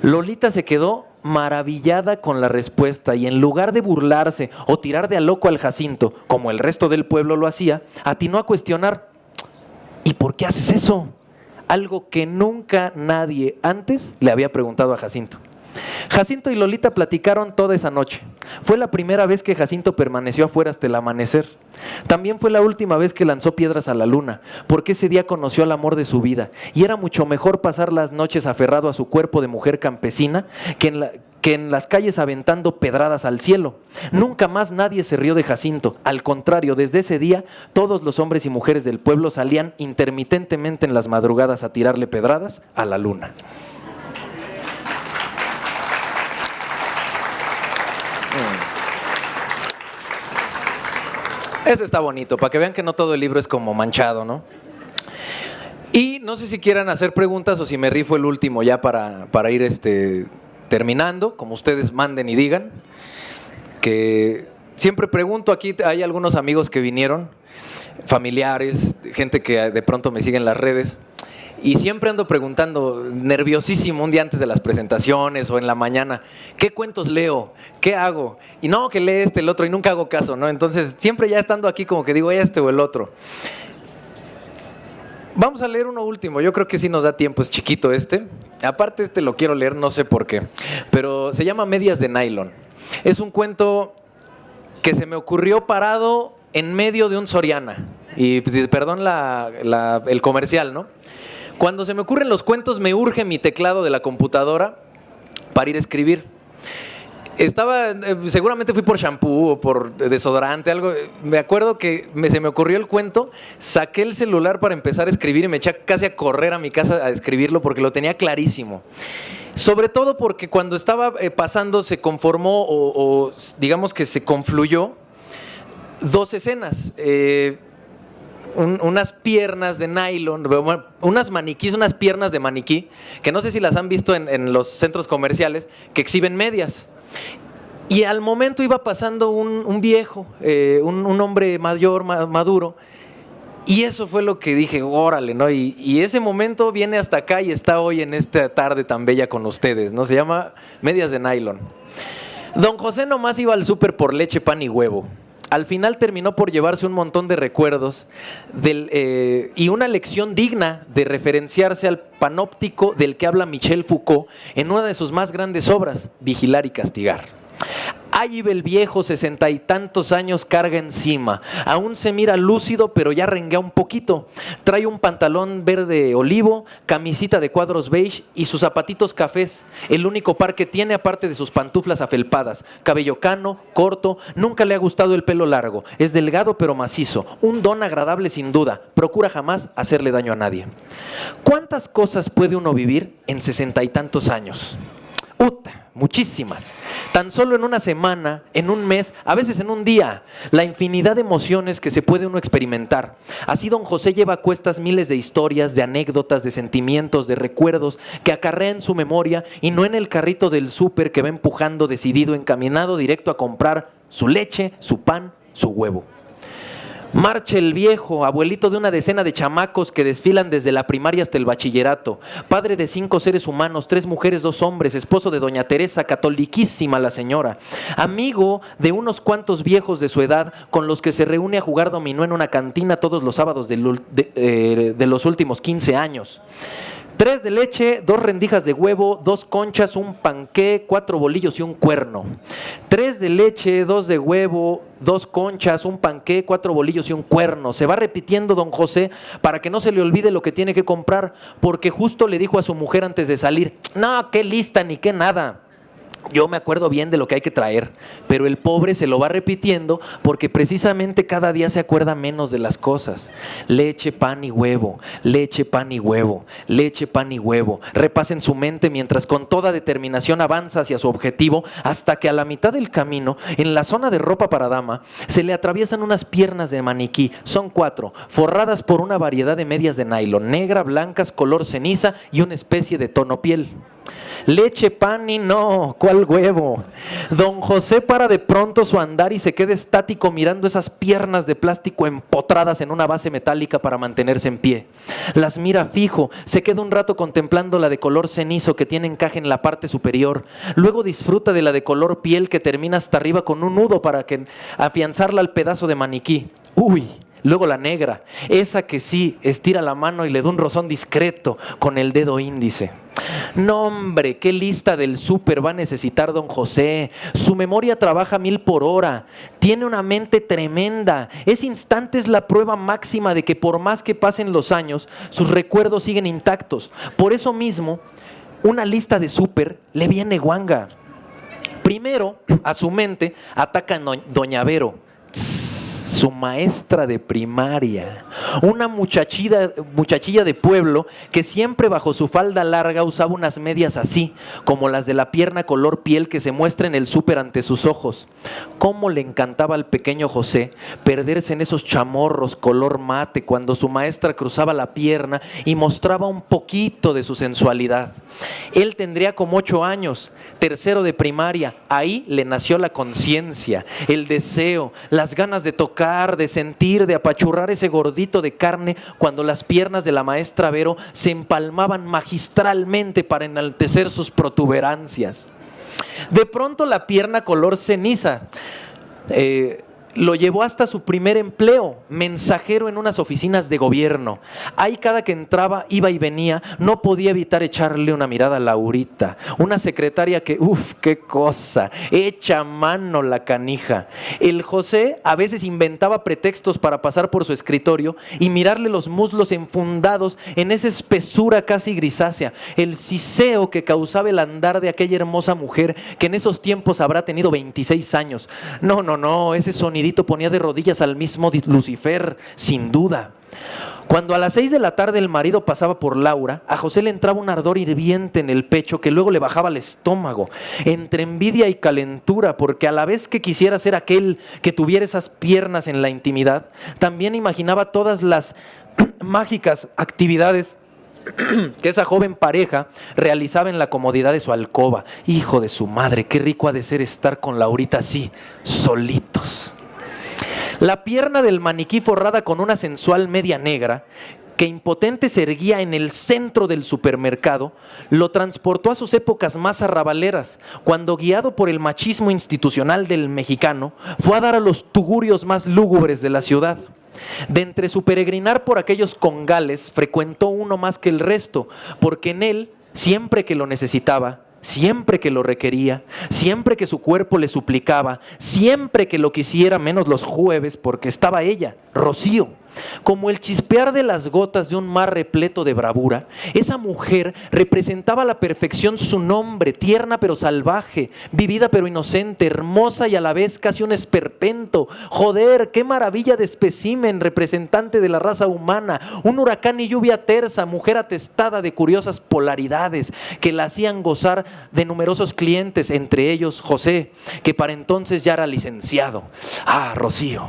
Lolita se quedó maravillada con la respuesta y en lugar de burlarse o tirar de a loco al Jacinto, como el resto del pueblo lo hacía, atinó a cuestionar: ¿y por qué haces eso? Algo que nunca nadie antes le había preguntado a Jacinto. Jacinto y Lolita platicaron toda esa noche. Fue la primera vez que Jacinto permaneció afuera hasta el amanecer. También fue la última vez que lanzó piedras a la luna, porque ese día conoció al amor de su vida y era mucho mejor pasar las noches aferrado a su cuerpo de mujer campesina que en las calles aventando pedradas al cielo. Nunca más nadie se rió de Jacinto. Al contrario, desde ese día, todos los hombres y mujeres del pueblo salían intermitentemente en las madrugadas a tirarle pedradas a la luna. Ese está bonito, para que vean que no todo el libro es como manchado, ¿no? Y no sé si quieran hacer preguntas o si me rifo el último ya para ir terminando, como ustedes manden y digan. Que siempre pregunto, aquí hay algunos amigos que vinieron, familiares, gente que de pronto me sigue en las redes. Y siempre ando preguntando, nerviosísimo, un día antes de las presentaciones o en la mañana, ¿qué cuentos leo? ¿Qué hago? Y no, que lee el otro, y nunca hago caso, ¿no? Entonces, siempre ya estando aquí como que digo o el otro. Vamos a leer uno último, yo creo que sí nos da tiempo, es chiquito Aparte lo quiero leer, no sé por qué, pero se llama Medias de Nylon. Es un cuento que se me ocurrió parado en medio de un Soriana. Y perdón el comercial, ¿no? Cuando se me ocurren los cuentos, me urge mi teclado de la computadora para ir a escribir. Seguramente fui por shampoo o por desodorante, algo. Me acuerdo que se me ocurrió el cuento, saqué el celular para empezar a escribir y me eché casi a correr a mi casa a escribirlo porque lo tenía clarísimo. Sobre todo porque cuando estaba pasando se conformó o digamos que se confluyó dos escenas. Unas piernas de nylon, unas maniquís, unas piernas de maniquí, que no sé si las han visto en los centros comerciales, que exhiben medias. Y al momento iba pasando un viejo, un hombre mayor, maduro, y eso fue lo que dije, órale, ¿no? Y ese momento viene hasta acá y está hoy en esta tarde tan bella con ustedes, ¿no? Se llama medias de nylon. Don José nomás iba al súper por leche, pan y huevo. Al final terminó por llevarse un montón de recuerdos y una lección digna de referenciarse al panóptico del que habla Michel Foucault en una de sus más grandes obras, Vigilar y Castigar. Ahí iba el viejo, 60 y tantos años, carga encima. Aún se mira lúcido, pero ya renguea un poquito. Trae un pantalón verde olivo, camisita de cuadros beige y sus zapatitos cafés. El único par que tiene aparte de sus pantuflas afelpadas. Cabello cano, corto, nunca le ha gustado el pelo largo. Es delgado pero macizo. Un don agradable sin duda. Procura jamás hacerle daño a nadie. ¿Cuántas cosas puede uno vivir en 60 y tantos años? Muchísimas. Tan solo en una semana, en un mes, a veces en un día, la infinidad de emociones que se puede uno experimentar. Así don José lleva a cuestas miles de historias, de anécdotas, de sentimientos, de recuerdos que acarrea en su memoria y no en el carrito del súper que va empujando decidido, encaminado directo a comprar su leche, su pan, su huevo. Marcha el viejo, abuelito de una decena de chamacos que desfilan desde la primaria hasta el bachillerato, padre de 5 seres humanos, 3 mujeres, 2 hombres, esposo de doña Teresa, catoliquísima la señora, amigo de unos cuantos viejos de su edad con los que se reúne a jugar dominó en una cantina todos los sábados de los últimos 15 años. 3 de leche, 2 rendijas de huevo, 2 conchas, un panqué, 4 bolillos y un cuerno. 3 de leche, 2 de huevo, 2 conchas, un panqué, 4 bolillos y un cuerno. Se va repitiendo don José para que no se le olvide lo que tiene que comprar, porque justo le dijo a su mujer antes de salir, no, qué lista ni qué nada. Yo me acuerdo bien de lo que hay que traer, pero el pobre se lo va repitiendo porque precisamente cada día se acuerda menos de las cosas. Leche, pan y huevo, leche, pan y huevo, leche, pan y huevo. Repasa en su mente mientras con toda determinación avanza hacia su objetivo hasta que a la mitad del camino, en la zona de ropa para dama, se le atraviesan unas piernas de maniquí. Son 4, forradas por una variedad de medias de nylon, negra, blancas, color ceniza y una especie de tono piel. Leche, pan y no, ¿cuál huevo? Don José para de pronto su andar y se queda estático mirando esas piernas de plástico empotradas en una base metálica para mantenerse en pie. Las mira fijo, se queda un rato contemplando la de color cenizo que tiene encaje en la parte superior. Luego disfruta de la de color piel que termina hasta arriba con un nudo para afianzarla al pedazo de maniquí. ¡Uy! Luego la negra, esa que sí estira la mano y le da un rozón discreto con el dedo índice. No hombre, qué lista del súper va a necesitar don José. Su memoria trabaja 1000 por hora. Tiene una mente tremenda. Ese instante es la prueba máxima de que por más que pasen los años, sus recuerdos siguen intactos. Por eso mismo, una lista de súper le viene guanga. Primero, a su mente ataca doña Vero, su maestra de primaria, una muchachilla de pueblo que siempre bajo su falda larga usaba unas medias así, como las de la pierna color piel que se muestra en el súper ante sus ojos. Cómo le encantaba al pequeño José perderse en esos chamorros color mate cuando su maestra cruzaba la pierna y mostraba un poquito de su sensualidad. Él tendría como 8 años, tercero de primaria. Ahí le nació la conciencia, el deseo, las ganas de tocar, de sentir, de apachurrar ese gordito de carne cuando las piernas de la maestra Vero se empalmaban magistralmente para enaltecer sus protuberancias. De pronto la pierna color ceniza lo llevó hasta su primer empleo, mensajero en unas oficinas de gobierno. Ahí cada que entraba, iba y venía, no podía evitar echarle una mirada a Laurita, una secretaria que, qué cosa, echa mano la canija. El José a veces inventaba pretextos para pasar por su escritorio y mirarle los muslos enfundados en esa espesura casi grisácea, el siseo que causaba el andar de aquella hermosa mujer que en esos tiempos habrá tenido 26 años. No, ese sonido
dormidito ponía de rodillas al mismo Lucifer, sin duda. Cuando a las 6 de la tarde el marido pasaba por Laura, a José le entraba un ardor hirviente en el pecho que luego le bajaba al estómago, entre envidia y calentura, porque a la vez que quisiera ser aquel que tuviera esas piernas en la intimidad, también imaginaba todas las mágicas actividades que esa joven pareja realizaba en la comodidad de su alcoba. Hijo de su madre, qué rico ha de ser estar con Laurita así, solitos. La pierna del maniquí forrada con una sensual media negra, que impotente se erguía en el centro del supermercado, lo transportó a sus épocas más arrabaleras, cuando guiado por el machismo institucional del mexicano, fue a dar a los tugurios más lúgubres de la ciudad. De entre su peregrinar por aquellos congales, frecuentó uno más que el resto, porque en él, siempre que lo necesitaba, siempre que lo requería, siempre que su cuerpo le suplicaba, siempre que lo quisiera, menos los jueves, porque estaba ella, Rocío. Como el chispear de las gotas de un mar repleto de bravura, esa mujer representaba a la perfección su nombre, tierna pero salvaje, vivida pero inocente, hermosa y a la vez casi un esperpento. Joder, qué maravilla de espécimen, representante de la raza humana, un huracán y lluvia tersa, mujer atestada de curiosas polaridades que la hacían gozar de numerosos clientes, entre ellos José, que para entonces ya era licenciado. Ah, Rocío.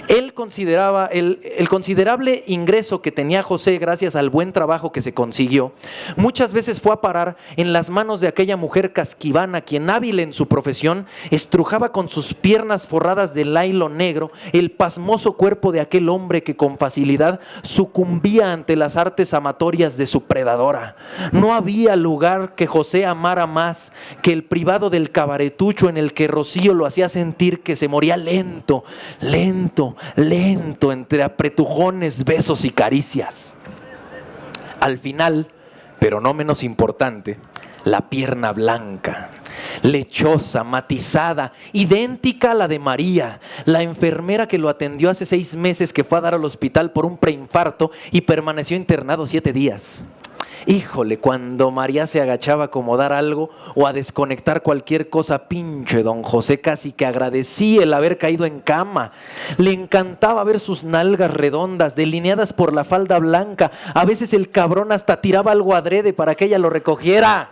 Él consideraba el considerable ingreso que tenía José gracias al buen trabajo que se consiguió, muchas veces fue a parar en las manos de aquella mujer casquivana, quien hábil en su profesión, estrujaba con sus piernas forradas de nylon negro el pasmoso cuerpo de aquel hombre que con facilidad sucumbía ante las artes amatorias de su predadora. No había lugar que José amara más que el privado del cabaretucho, en el que Rocío lo hacía sentir que se moría lento, entre apretujones, besos y caricias. Al final, pero no menos importante, la pierna blanca, lechosa, matizada, idéntica a la de María, la enfermera que lo atendió hace 6 meses, que fue a dar al hospital por un preinfarto y permaneció internado 7 días. Híjole, cuando María se agachaba a acomodar algo o a desconectar cualquier cosa, pinche don José casi que agradecía el haber caído en cama. Le encantaba ver sus nalgas redondas, delineadas por la falda blanca. A veces el cabrón hasta tiraba algo adrede para que ella lo recogiera.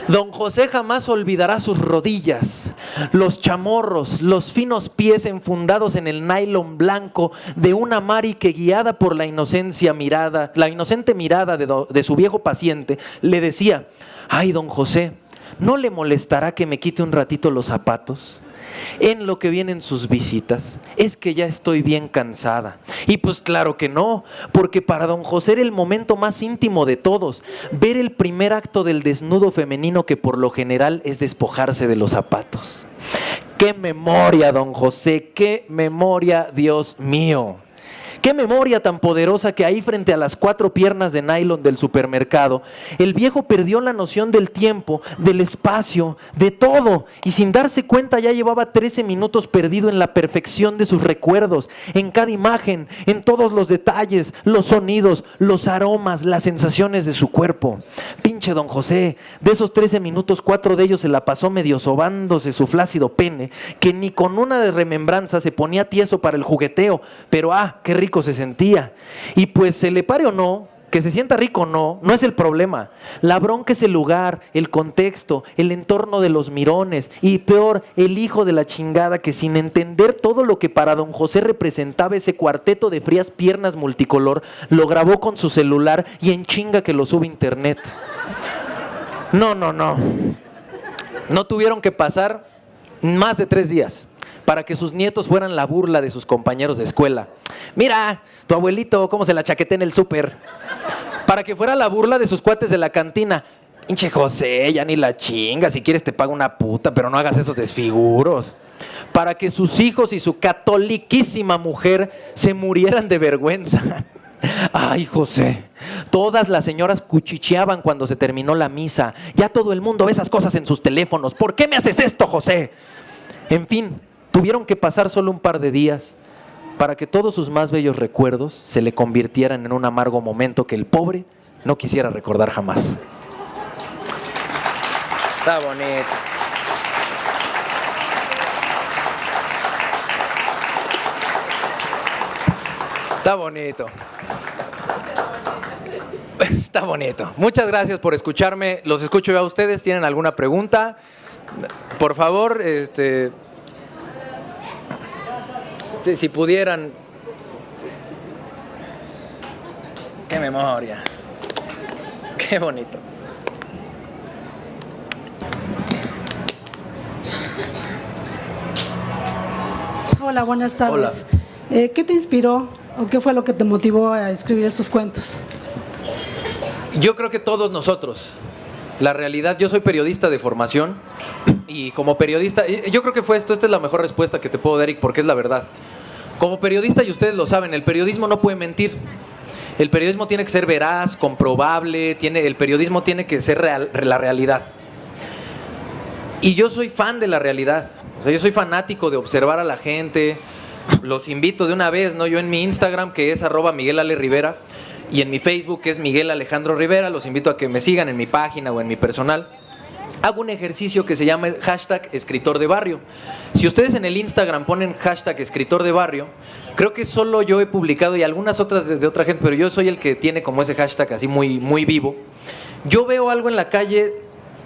Don José jamás olvidará sus rodillas, los chamorros, los finos pies enfundados en el nylon blanco de una Mari que, guiada por la inocente mirada de su viejo paciente, le decía: ay, don José, ¿no le molestará que me quite un ratito los zapatos? En lo que vienen sus visitas, es que ya estoy bien cansada. Y pues claro que no, porque para don José era el momento más íntimo de todos, ver el primer acto del desnudo femenino, que por lo general es despojarse de los zapatos. ¡Qué memoria, don José! ¡Qué memoria, Dios mío! Qué memoria tan poderosa que ahí, frente a las 4 piernas de nylon del supermercado, el viejo perdió la noción del tiempo, del espacio, de todo, y sin darse cuenta ya llevaba 13 minutos perdido en la perfección de sus recuerdos, en cada imagen, en todos los detalles, los sonidos, los aromas, las sensaciones de su cuerpo. Pinche don José, de esos 13 minutos, 4 de ellos se la pasó medio sobándose su flácido pene, que ni con una de remembranza se ponía tieso para el jugueteo, pero qué rico se sentía. Y pues se le pare o no, que se sienta rico o no, no es el problema. La bronca es el lugar, el contexto, el entorno de los mirones, y peor, el hijo de la chingada que, sin entender todo lo que para don José representaba ese cuarteto de frías piernas multicolor, lo grabó con su celular y en chinga que lo sube a internet. No tuvieron que pasar más de 3 días para que sus nietos fueran la burla de sus compañeros de escuela. Mira, tu abuelito, cómo se la chaquetea en el súper. Para que fuera la burla de sus cuates de la cantina. Pinche José, ya ni la chinga, si quieres te pago una puta, pero no hagas esos desfiguros. Para que sus hijos y su catoliquísima mujer se murieran de vergüenza. Ay, José, todas las señoras cuchicheaban cuando se terminó la misa. Ya todo el mundo ve esas cosas en sus teléfonos. ¿Por qué me haces esto, José? En fin, tuvieron que pasar solo un par de días para que todos sus más bellos recuerdos se le convirtieran en un amargo momento que el pobre no quisiera recordar jamás. Está bonito. Está bonito. Está bonito. Muchas gracias por escucharme. Los escucho yo a ustedes. ¿Tienen alguna pregunta? Por favor, si pudieran. Qué memoria. Qué bonito.
Hola, buenas tardes.
Hola.
¿Qué te inspiró o qué fue lo que te motivó a escribir estos cuentos?
Yo creo que todos nosotros. La realidad, yo soy periodista de formación y como periodista, yo creo que fue esta es la mejor respuesta que te puedo dar, Eric, porque es la verdad. Como periodista, y ustedes lo saben, el periodismo no puede mentir. El periodismo tiene que ser veraz, comprobable, el periodismo tiene que ser la realidad. Y yo soy fan de la realidad. O sea, yo soy fanático de observar a la gente. Los invito de una vez, ¿no? Yo en mi Instagram, que es @MiguelAleRivera, y en mi Facebook, que es Miguel Alejandro Rivera, los invito a que me sigan en mi página o en mi personal. Hago un ejercicio que se llama #escritor de barrio. Si ustedes en el Instagram ponen #escritor de barrio, creo que solo yo he publicado y algunas otras de otra gente, pero yo soy el que tiene como ese hashtag así muy, muy vivo. Yo veo algo en la calle,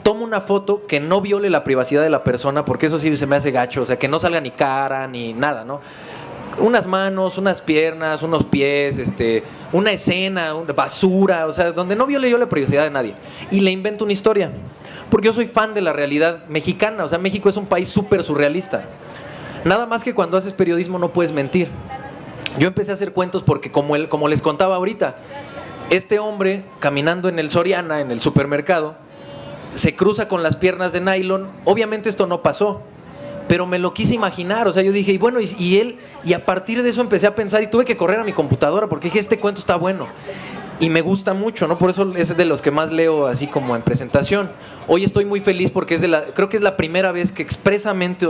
tomo una foto que no viole la privacidad de la persona, porque eso sí se me hace gacho, o sea, que no salga ni cara ni nada, ¿no? Unas manos, unas piernas, unos pies, una escena, una basura, o sea, donde no viole yo la privacidad de nadie. Y le invento una historia, porque yo soy fan de la realidad mexicana, o sea, México es un país súper surrealista. Nada más que cuando haces periodismo no puedes mentir. Yo empecé a hacer cuentos porque, como les contaba ahorita, este hombre caminando en el Soriana, en el supermercado, se cruza con las piernas de nylon. Obviamente esto no pasó, pero me lo quise imaginar. O sea, yo dije, y bueno, y a partir de eso empecé a pensar y tuve que correr a mi computadora porque dije, este cuento está bueno. Y me gusta mucho, ¿no? Por eso es de los que más leo así como en presentación. Hoy estoy muy feliz porque creo que es la primera vez que expresamente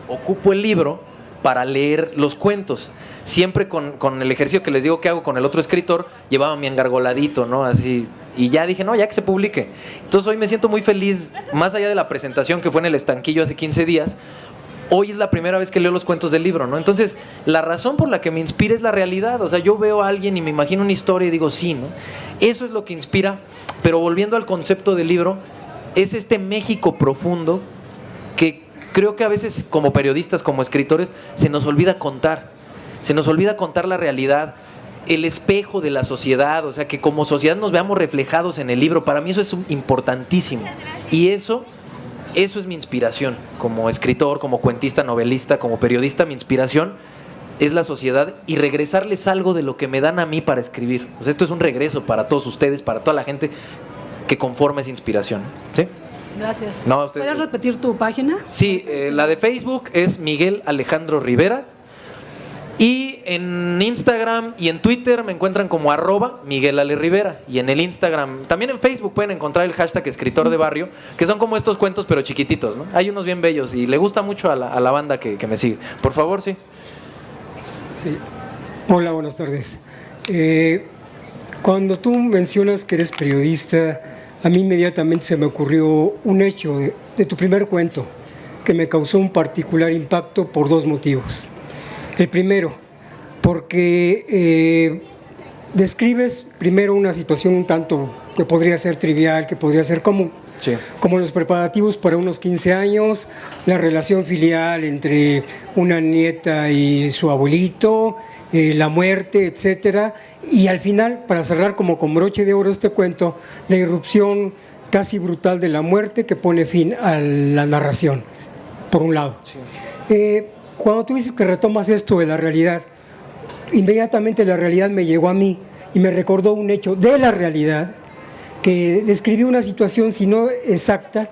ocupo el libro para leer los cuentos. Siempre con el ejercicio que les digo que hago con el otro escritor, llevaba mi engargoladito, ¿no? Así. Y ya dije, no, ya que se publique. Entonces hoy me siento muy feliz, más allá de la presentación que fue en el Estanquillo hace 15 días, hoy es la primera vez que leo los cuentos del libro, ¿no? Entonces, la razón por la que me inspira es la realidad. O sea, yo veo a alguien y me imagino una historia y digo, sí, ¿no? Eso es lo que inspira. Pero volviendo al concepto del libro, es este México profundo que creo que a veces como periodistas, como escritores, se nos olvida contar. Se nos olvida contar la realidad, el espejo de la sociedad, o sea, que como sociedad nos veamos reflejados en el libro. Para mí eso es importantísimo. Y eso es mi inspiración. Como escritor, como cuentista, novelista, como periodista, mi inspiración es la sociedad y regresarles algo de lo que me dan a mí para escribir. O sea, esto es un regreso para todos ustedes, para toda la gente que conforma esa inspiración. ¿Sí?
Gracias.
No, usted...
¿Puedes repetir tu página?
Sí, la de Facebook es Miguel Alejandro Rivera. Y en Instagram y en Twitter me encuentran como @MiguelAleRivera. Y en el Instagram, también en Facebook pueden encontrar el #escritor de barrio, que son como estos cuentos pero chiquititos, ¿no? Hay unos bien bellos y le gusta mucho a la banda que me sigue. Por favor, sí.
Sí. Hola, buenas tardes. Cuando tú mencionas que eres periodista, a mí inmediatamente se me ocurrió un hecho de tu primer cuento que me causó un particular impacto por dos motivos. El primero, porque describes primero una situación un tanto que podría ser trivial, que podría ser común,
Sí.
como los preparativos para unos 15 años, la relación filial entre una nieta y su abuelito, la muerte, etcétera, y al final, para cerrar como con broche de oro este cuento, la irrupción casi brutal de la muerte que pone fin a la narración, por un lado. Sí. Cuando tú dices que retomas esto de la realidad, inmediatamente la realidad me llegó a mí y me recordó un hecho de la realidad que describió una situación, si no exacta,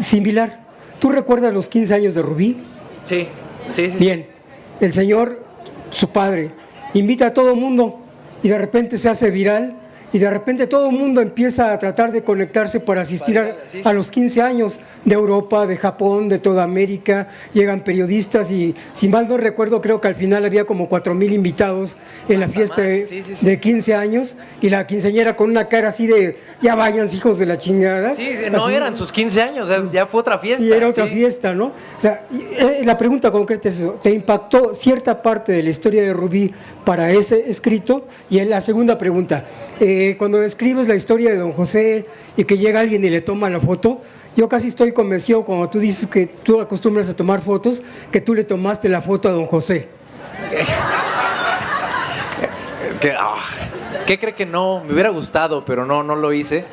similar. ¿Tú recuerdas los 15 años de Rubí?
Sí, sí, sí.
Bien, el señor, su padre, invita a todo el mundo y de repente se hace viral y de repente todo el mundo empieza a tratar de conectarse para asistir a los 15 años de Europa, de Japón, de toda América. Llegan periodistas y, si mal no recuerdo, creo que al final había como 4,000 invitados en la fiesta de 15 años, y la quinceañera con una cara así de, ya vayan, hijos de la chingada.
Sí, no
así,
eran sus 15 años, ya fue otra fiesta.
Sí, era otra fiesta, ¿no? O sea, la pregunta concreta es eso: ¿te impactó cierta parte de la historia de Rubí para ese escrito? Y en la segunda pregunta, cuando escribes la historia de Don José y que llega alguien y le toma la foto, yo casi estoy convencido, cuando tú dices que tú acostumbras a tomar fotos, que tú le tomaste la foto a Don José.
¿Qué cree que no? Me hubiera gustado, pero no lo hice.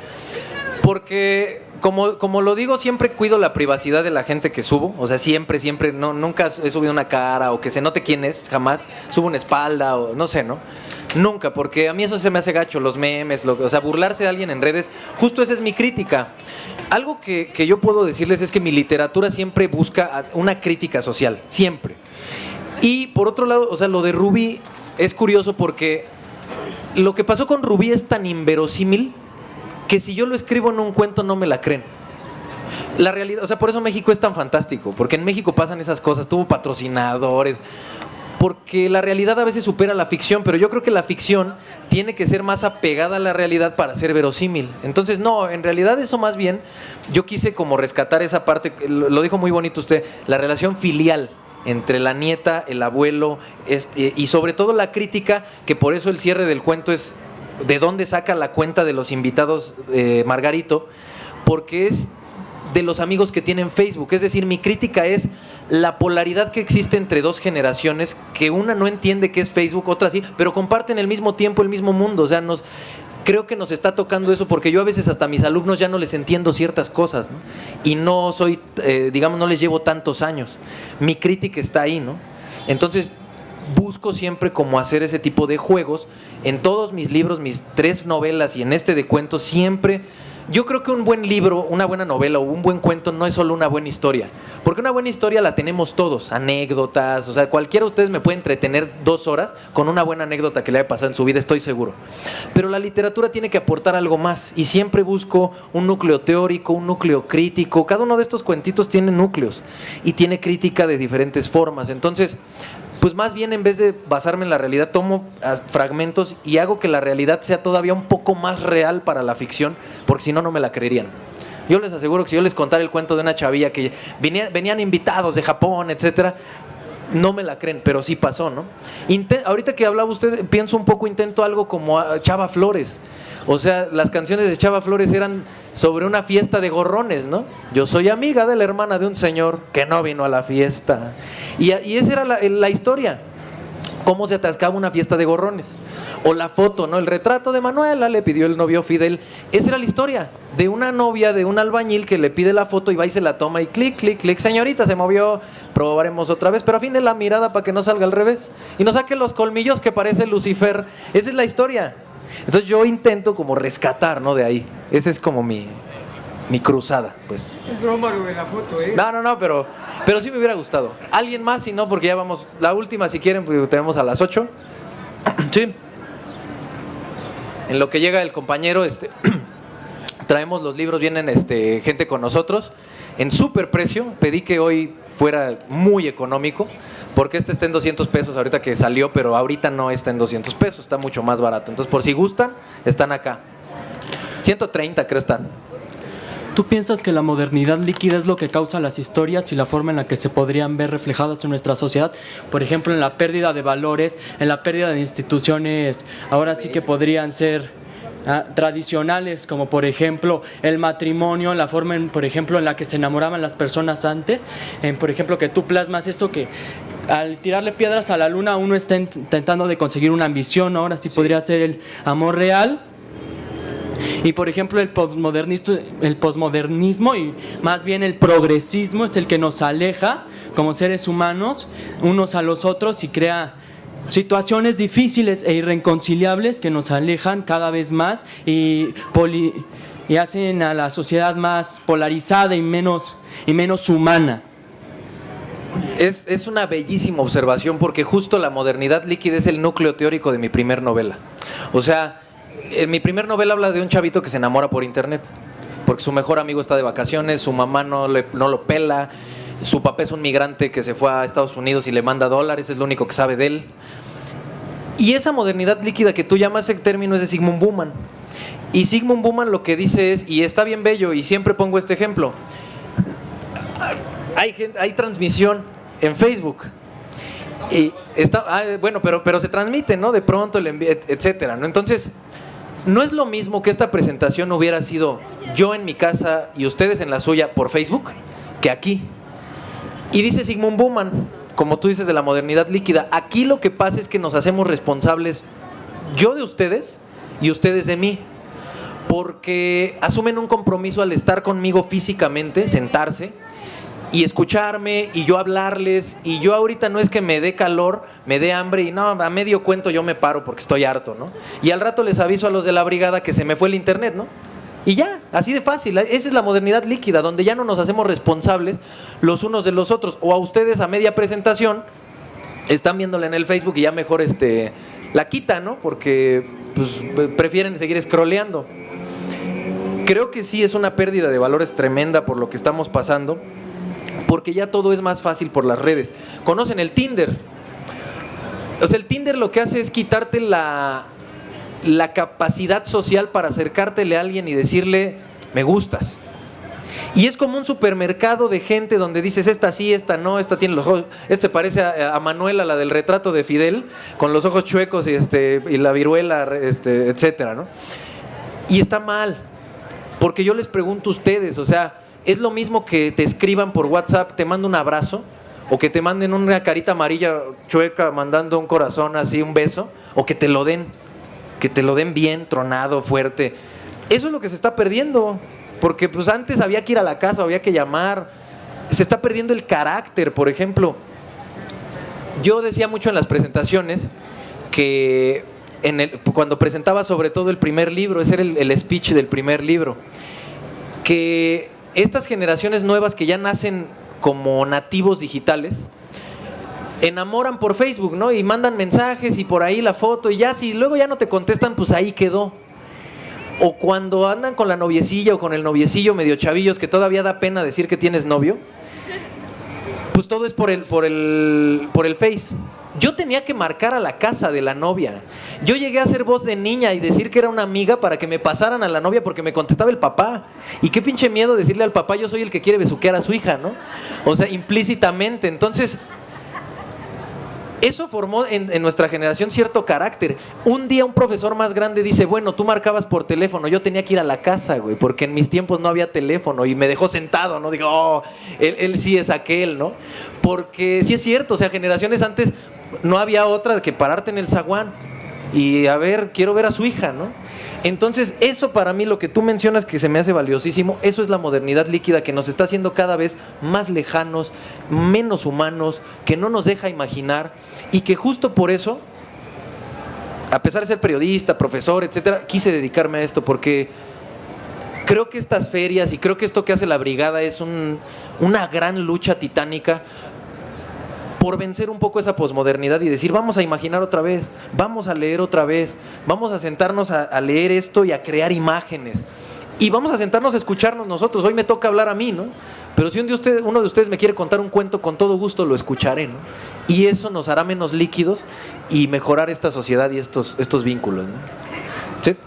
Porque, como lo digo, siempre cuido la privacidad de la gente que subo. O sea, siempre, nunca he subido una cara o que se note quién es, jamás. Subo una espalda o no sé, ¿no? Nunca, porque a mí eso se me hace gacho, los memes, o sea, burlarse de alguien en redes. Justo esa es mi crítica. Algo que yo puedo decirles es que mi literatura siempre busca una crítica social, siempre. Y por otro lado, o sea, lo de Rubí es curioso porque lo que pasó con Rubí es tan inverosímil que si yo lo escribo en un cuento no me la creen. La realidad, o sea, por eso México es tan fantástico, porque en México pasan esas cosas, tuvo patrocinadores, porque la realidad a veces supera la ficción, pero yo creo que la ficción tiene que ser más apegada a la realidad para ser verosímil. Entonces, no, en realidad eso más bien, yo quise como rescatar esa parte, lo dijo muy bonito usted, la relación filial entre la nieta, el abuelo, y sobre todo la crítica, que por eso el cierre del cuento es de dónde saca la cuenta de los invitados Margarito, porque es de los amigos que tienen Facebook. Es decir, mi crítica es la polaridad que existe entre dos generaciones, que una no entiende qué es Facebook, otra sí, pero comparten el mismo tiempo, el mismo mundo. O sea, creo que nos está tocando eso, porque yo a veces hasta a mis alumnos ya no les entiendo ciertas cosas, ¿no? Y no soy, digamos, no les llevo tantos años. Mi crítica está ahí, ¿no? Entonces, busco siempre como hacer ese tipo de juegos. En todos mis libros, mis 3 novelas y en este de cuentos, siempre... Yo creo que un buen libro, una buena novela o un buen cuento no es solo una buena historia. Porque una buena historia la tenemos todos, anécdotas, o sea, cualquiera de ustedes me puede entretener 2 horas con una buena anécdota que le haya pasado en su vida, estoy seguro. Pero la literatura tiene que aportar algo más, y siempre busco un núcleo teórico, un núcleo crítico. Cada uno de estos cuentitos tiene núcleos y tiene crítica de diferentes formas. Entonces, pues más bien, en vez de basarme en la realidad, tomo fragmentos y hago que la realidad sea todavía un poco más real para la ficción, porque si no, no me la creerían. Yo les aseguro que si yo les contara el cuento de una chavilla que venían invitados de Japón, etcétera, no me la creen, pero sí pasó, ¿no? Ahorita que hablaba usted, pienso un poco, intento algo como Chava Flores. O sea, las canciones de Chava Flores eran sobre una fiesta de gorrones, ¿no? Yo soy amiga de la hermana de un señor que no vino a la fiesta. Y esa era la historia. Cómo se atascaba una fiesta de gorrones. O la foto, ¿no? El retrato de Manuela le pidió el novio Fidel. Esa era la historia de una novia de un albañil que le pide la foto y va y se la toma y clic, clic, clic. Señorita, se movió, probaremos otra vez, pero afine la mirada para que no salga al revés. Y no saque los colmillos que parece Lucifer. Esa es la historia. Entonces yo intento como rescatar, ¿no? De ahí. Esa es como mi cruzada, pues.
Es broma lo de la foto, ¿eh?
No, pero sí me hubiera gustado. ¿Alguien más? Si no, porque ya vamos. La última, si quieren, porque tenemos a las 8. Sí. En lo que llega el compañero, traemos los libros, vienen gente con nosotros. En súper precio. Pedí que hoy fuera muy económico, porque está en 200 pesos ahorita que salió, pero ahorita no está en 200 pesos, está mucho más barato. Entonces, por si gustan, están acá. 130 creo están.
¿Tú piensas que la modernidad líquida es lo que causa las historias y la forma en la que se podrían ver reflejadas en nuestra sociedad? Por ejemplo, en la pérdida de valores, en la pérdida de instituciones, ahora sí que podrían ser tradicionales, como por ejemplo el matrimonio, la forma por ejemplo en la que se enamoraban las personas antes, por ejemplo que tú plasmas esto, que al tirarle piedras a la luna uno está intentando de conseguir una ambición, ahora sí podría ser el amor real. Y por ejemplo el posmodernismo y más bien el progresismo es el que nos aleja como seres humanos unos a los otros y crea situaciones difíciles e irreconciliables que nos alejan cada vez más y hacen a la sociedad más polarizada y menos humana.
Es una bellísima observación, porque justo la modernidad líquida es el núcleo teórico de mi primer novela. O sea, mi primer novela habla de un chavito que se enamora por internet, porque su mejor amigo está de vacaciones, su mamá no lo pela, su papá es un migrante que se fue a Estados Unidos y le manda dólares, es lo único que sabe de él. Y esa modernidad líquida que tú llamas, ese término es de Zygmunt Bauman. Y Zygmunt Bauman lo que dice es, y está bien bello, y siempre pongo este ejemplo, hay transmisión en Facebook. Y bueno, pero se transmite, ¿no? De pronto, etcétera, ¿no? Entonces, no es lo mismo que esta presentación hubiera sido yo en mi casa y ustedes en la suya por Facebook, que aquí. Y dice Zygmunt Bauman, como tú dices de la modernidad líquida, aquí lo que pasa es que nos hacemos responsables, yo de ustedes y ustedes de mí, porque asumen un compromiso al estar conmigo físicamente, sentarse y escucharme y yo hablarles, y yo ahorita no es que me dé calor, me dé hambre y no, a medio cuento yo me paro porque estoy harto, ¿no? Y al rato les aviso a los de la brigada que se me fue el internet, ¿no? Y ya, así de fácil. Esa es la modernidad líquida, donde ya no nos hacemos responsables los unos de los otros. O a ustedes a media presentación están viéndola en el Facebook y ya mejor la quitan, ¿no? Porque pues, prefieren seguir scrolleando. Creo que sí es una pérdida de valores tremenda por lo que estamos pasando, porque ya todo es más fácil por las redes. ¿Conocen el Tinder? O sea, el Tinder lo que hace es quitarte la capacidad social para acercártele a alguien y decirle, me gustas. Y es como un supermercado de gente donde dices, esta sí, esta no, esta tiene los ojos, parece a Manuela, la del retrato de Fidel, con los ojos chuecos y la viruela, etcétera, ¿no? Y está mal, porque yo les pregunto a ustedes, o sea, es lo mismo que te escriban por WhatsApp, te mando un abrazo, o que te manden una carita amarilla chueca mandando un corazón así, un beso, o que te lo den bien, tronado, fuerte. Eso es lo que se está perdiendo, porque pues antes había que ir a la casa, había que llamar. Se está perdiendo el carácter, por ejemplo. Yo decía mucho en las presentaciones que cuando presentaba sobre todo el primer libro, ese era el speech del primer libro, que estas generaciones nuevas que ya nacen como nativos digitales, enamoran por Facebook, ¿no? Y mandan mensajes y por ahí la foto y ya, si luego ya no te contestan, pues ahí quedó. O cuando andan con la noviecilla o con el noviecillo medio chavillos que todavía da pena decir que tienes novio, pues todo es por el Face. Yo tenía que marcar a la casa de la novia. Yo llegué a hacer voz de niña y decir que era una amiga para que me pasaran a la novia porque me contestaba el papá. Y qué pinche miedo decirle al papá, yo soy el que quiere besuquear a su hija, ¿no? O sea, implícitamente. Entonces, eso formó en nuestra generación cierto carácter. Un día un profesor más grande dice, bueno, tú marcabas por teléfono, yo tenía que ir a la casa, güey, porque en mis tiempos no había teléfono, y me dejó sentado, ¿no? Digo, oh, él sí es aquel, ¿no? Porque sí es cierto, o sea, generaciones antes no había otra que pararte en el zaguán y a ver, quiero ver a su hija, ¿no? Entonces, eso para mí, lo que tú mencionas que se me hace valiosísimo, eso es la modernidad líquida que nos está haciendo cada vez más lejanos, menos humanos, que no nos deja imaginar, y que justo por eso, a pesar de ser periodista, profesor, etcétera, quise dedicarme a esto, porque creo que estas ferias y creo que esto que hace la brigada es una gran lucha titánica por vencer un poco esa posmodernidad y decir, vamos a imaginar otra vez, vamos a leer otra vez, vamos a sentarnos a leer esto y a crear imágenes, y vamos a sentarnos a escucharnos nosotros. Hoy me toca hablar a mí, ¿no? Pero si uno de ustedes me quiere contar un cuento, con todo gusto lo escucharé, ¿no? Y eso nos hará menos líquidos y mejorar esta sociedad y estos vínculos, ¿no? ¿Sí?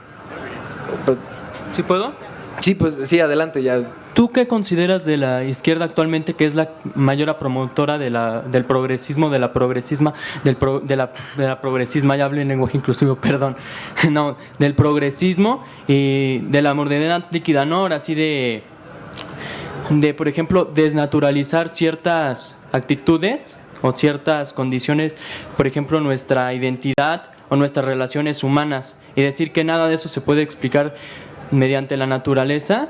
¿Sí puedo?
Sí, pues sí, adelante ya.
¿Tú qué consideras de la izquierda actualmente, que es la mayor promotora del progresismo, de la progresisma, de la progresisma, ya hablé en lenguaje inclusivo, perdón, no, del progresismo y de la modernidad líquida, ¿no? Ahora sí de, por ejemplo, desnaturalizar ciertas actitudes o ciertas condiciones, por ejemplo, nuestra identidad o nuestras relaciones humanas, y decir que nada de eso se puede explicar mediante la naturaleza,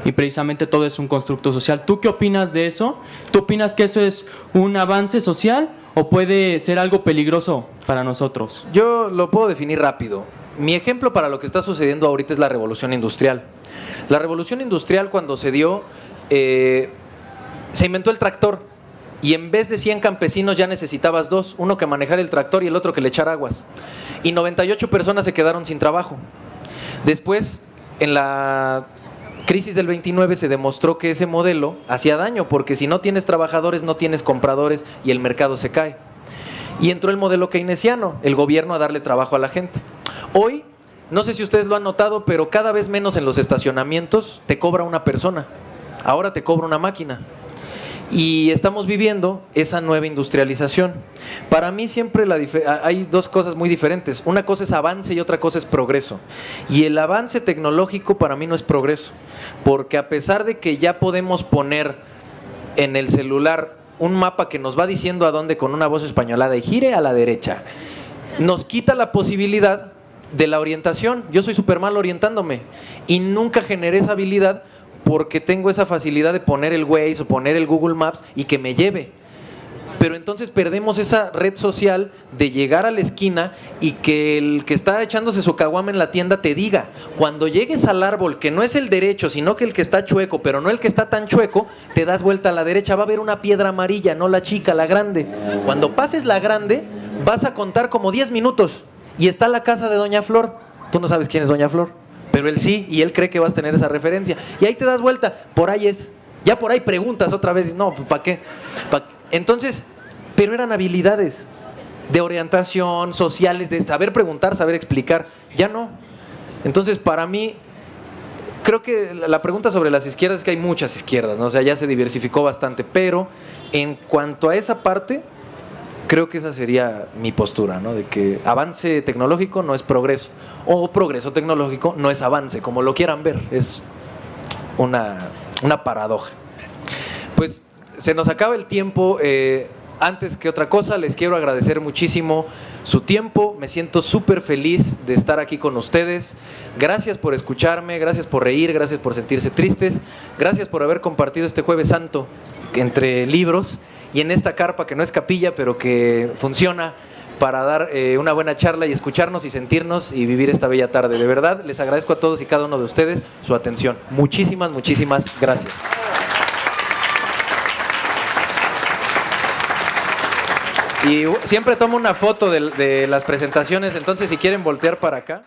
y precisamente todo es un constructo social. ¿Tú qué opinas de eso? ¿Tú opinas que eso es un avance social o puede ser algo peligroso para nosotros?
Yo lo puedo definir rápido. Mi ejemplo para lo que está sucediendo ahorita es la revolución industrial. La revolución industrial, cuando se dio, se inventó el tractor, y en vez de 100 campesinos ya necesitabas 2, uno que manejara el tractor y el otro que le echara aguas. y 98 personas se quedaron sin trabajo. Después, en la crisis del 29 se demostró que ese modelo hacía daño, porque si no tienes trabajadores, no tienes compradores y el mercado se cae. Y entró el modelo keynesiano, el gobierno a darle trabajo a la gente. Hoy, no sé si ustedes lo han notado, pero cada vez menos en los estacionamientos te cobra una persona. Ahora te cobra una máquina. Y estamos viviendo esa nueva industrialización. Para mí siempre hay dos cosas muy diferentes. Una cosa es avance y otra cosa es progreso. Y el avance tecnológico para mí no es progreso. Porque a pesar de que ya podemos poner en el celular un mapa que nos va diciendo a dónde con una voz españolada y gire a la derecha, nos quita la posibilidad de la orientación. Yo soy súper mal orientándome y nunca generé esa habilidad porque tengo esa facilidad de poner el Waze o poner el Google Maps y que me lleve. Pero entonces perdemos esa red social de llegar a la esquina y que el que está echándose su caguama en la tienda te diga, cuando llegues al árbol que no es el derecho, sino que el que está chueco, pero no el que está tan chueco, te das vuelta a la derecha, va a haber una piedra amarilla, no la chica, la grande. Cuando pases la grande, vas a contar como 10 minutos y está la casa de Doña Flor. Tú no sabes quién es Doña Flor, pero él sí, y él cree que vas a tener esa referencia. Y ahí te das vuelta, por ahí es. Ya por ahí preguntas otra vez, no, ¿para qué? Entonces, pero eran habilidades de orientación, sociales, de saber preguntar, saber explicar. Ya no. Entonces, para mí, creo que la pregunta sobre las izquierdas es que hay muchas izquierdas, ¿no? O sea, ya se diversificó bastante, pero en cuanto a esa parte, creo que esa sería mi postura, ¿no? De que avance tecnológico no es progreso, o progreso tecnológico no es avance, como lo quieran ver. Es una paradoja. Pues se nos acaba el tiempo. Antes que otra cosa, les quiero agradecer muchísimo su tiempo. Me siento súper feliz de estar aquí con ustedes. Gracias por escucharme, gracias por reír, gracias por sentirse tristes, gracias por haber compartido este Jueves Santo entre libros y en esta carpa que no es capilla, pero que funciona para dar una buena charla y escucharnos y sentirnos y vivir esta bella tarde. De verdad, les agradezco a todos y cada uno de ustedes su atención. Muchísimas, muchísimas gracias. Y siempre tomo una foto de las presentaciones, entonces si quieren voltear para acá.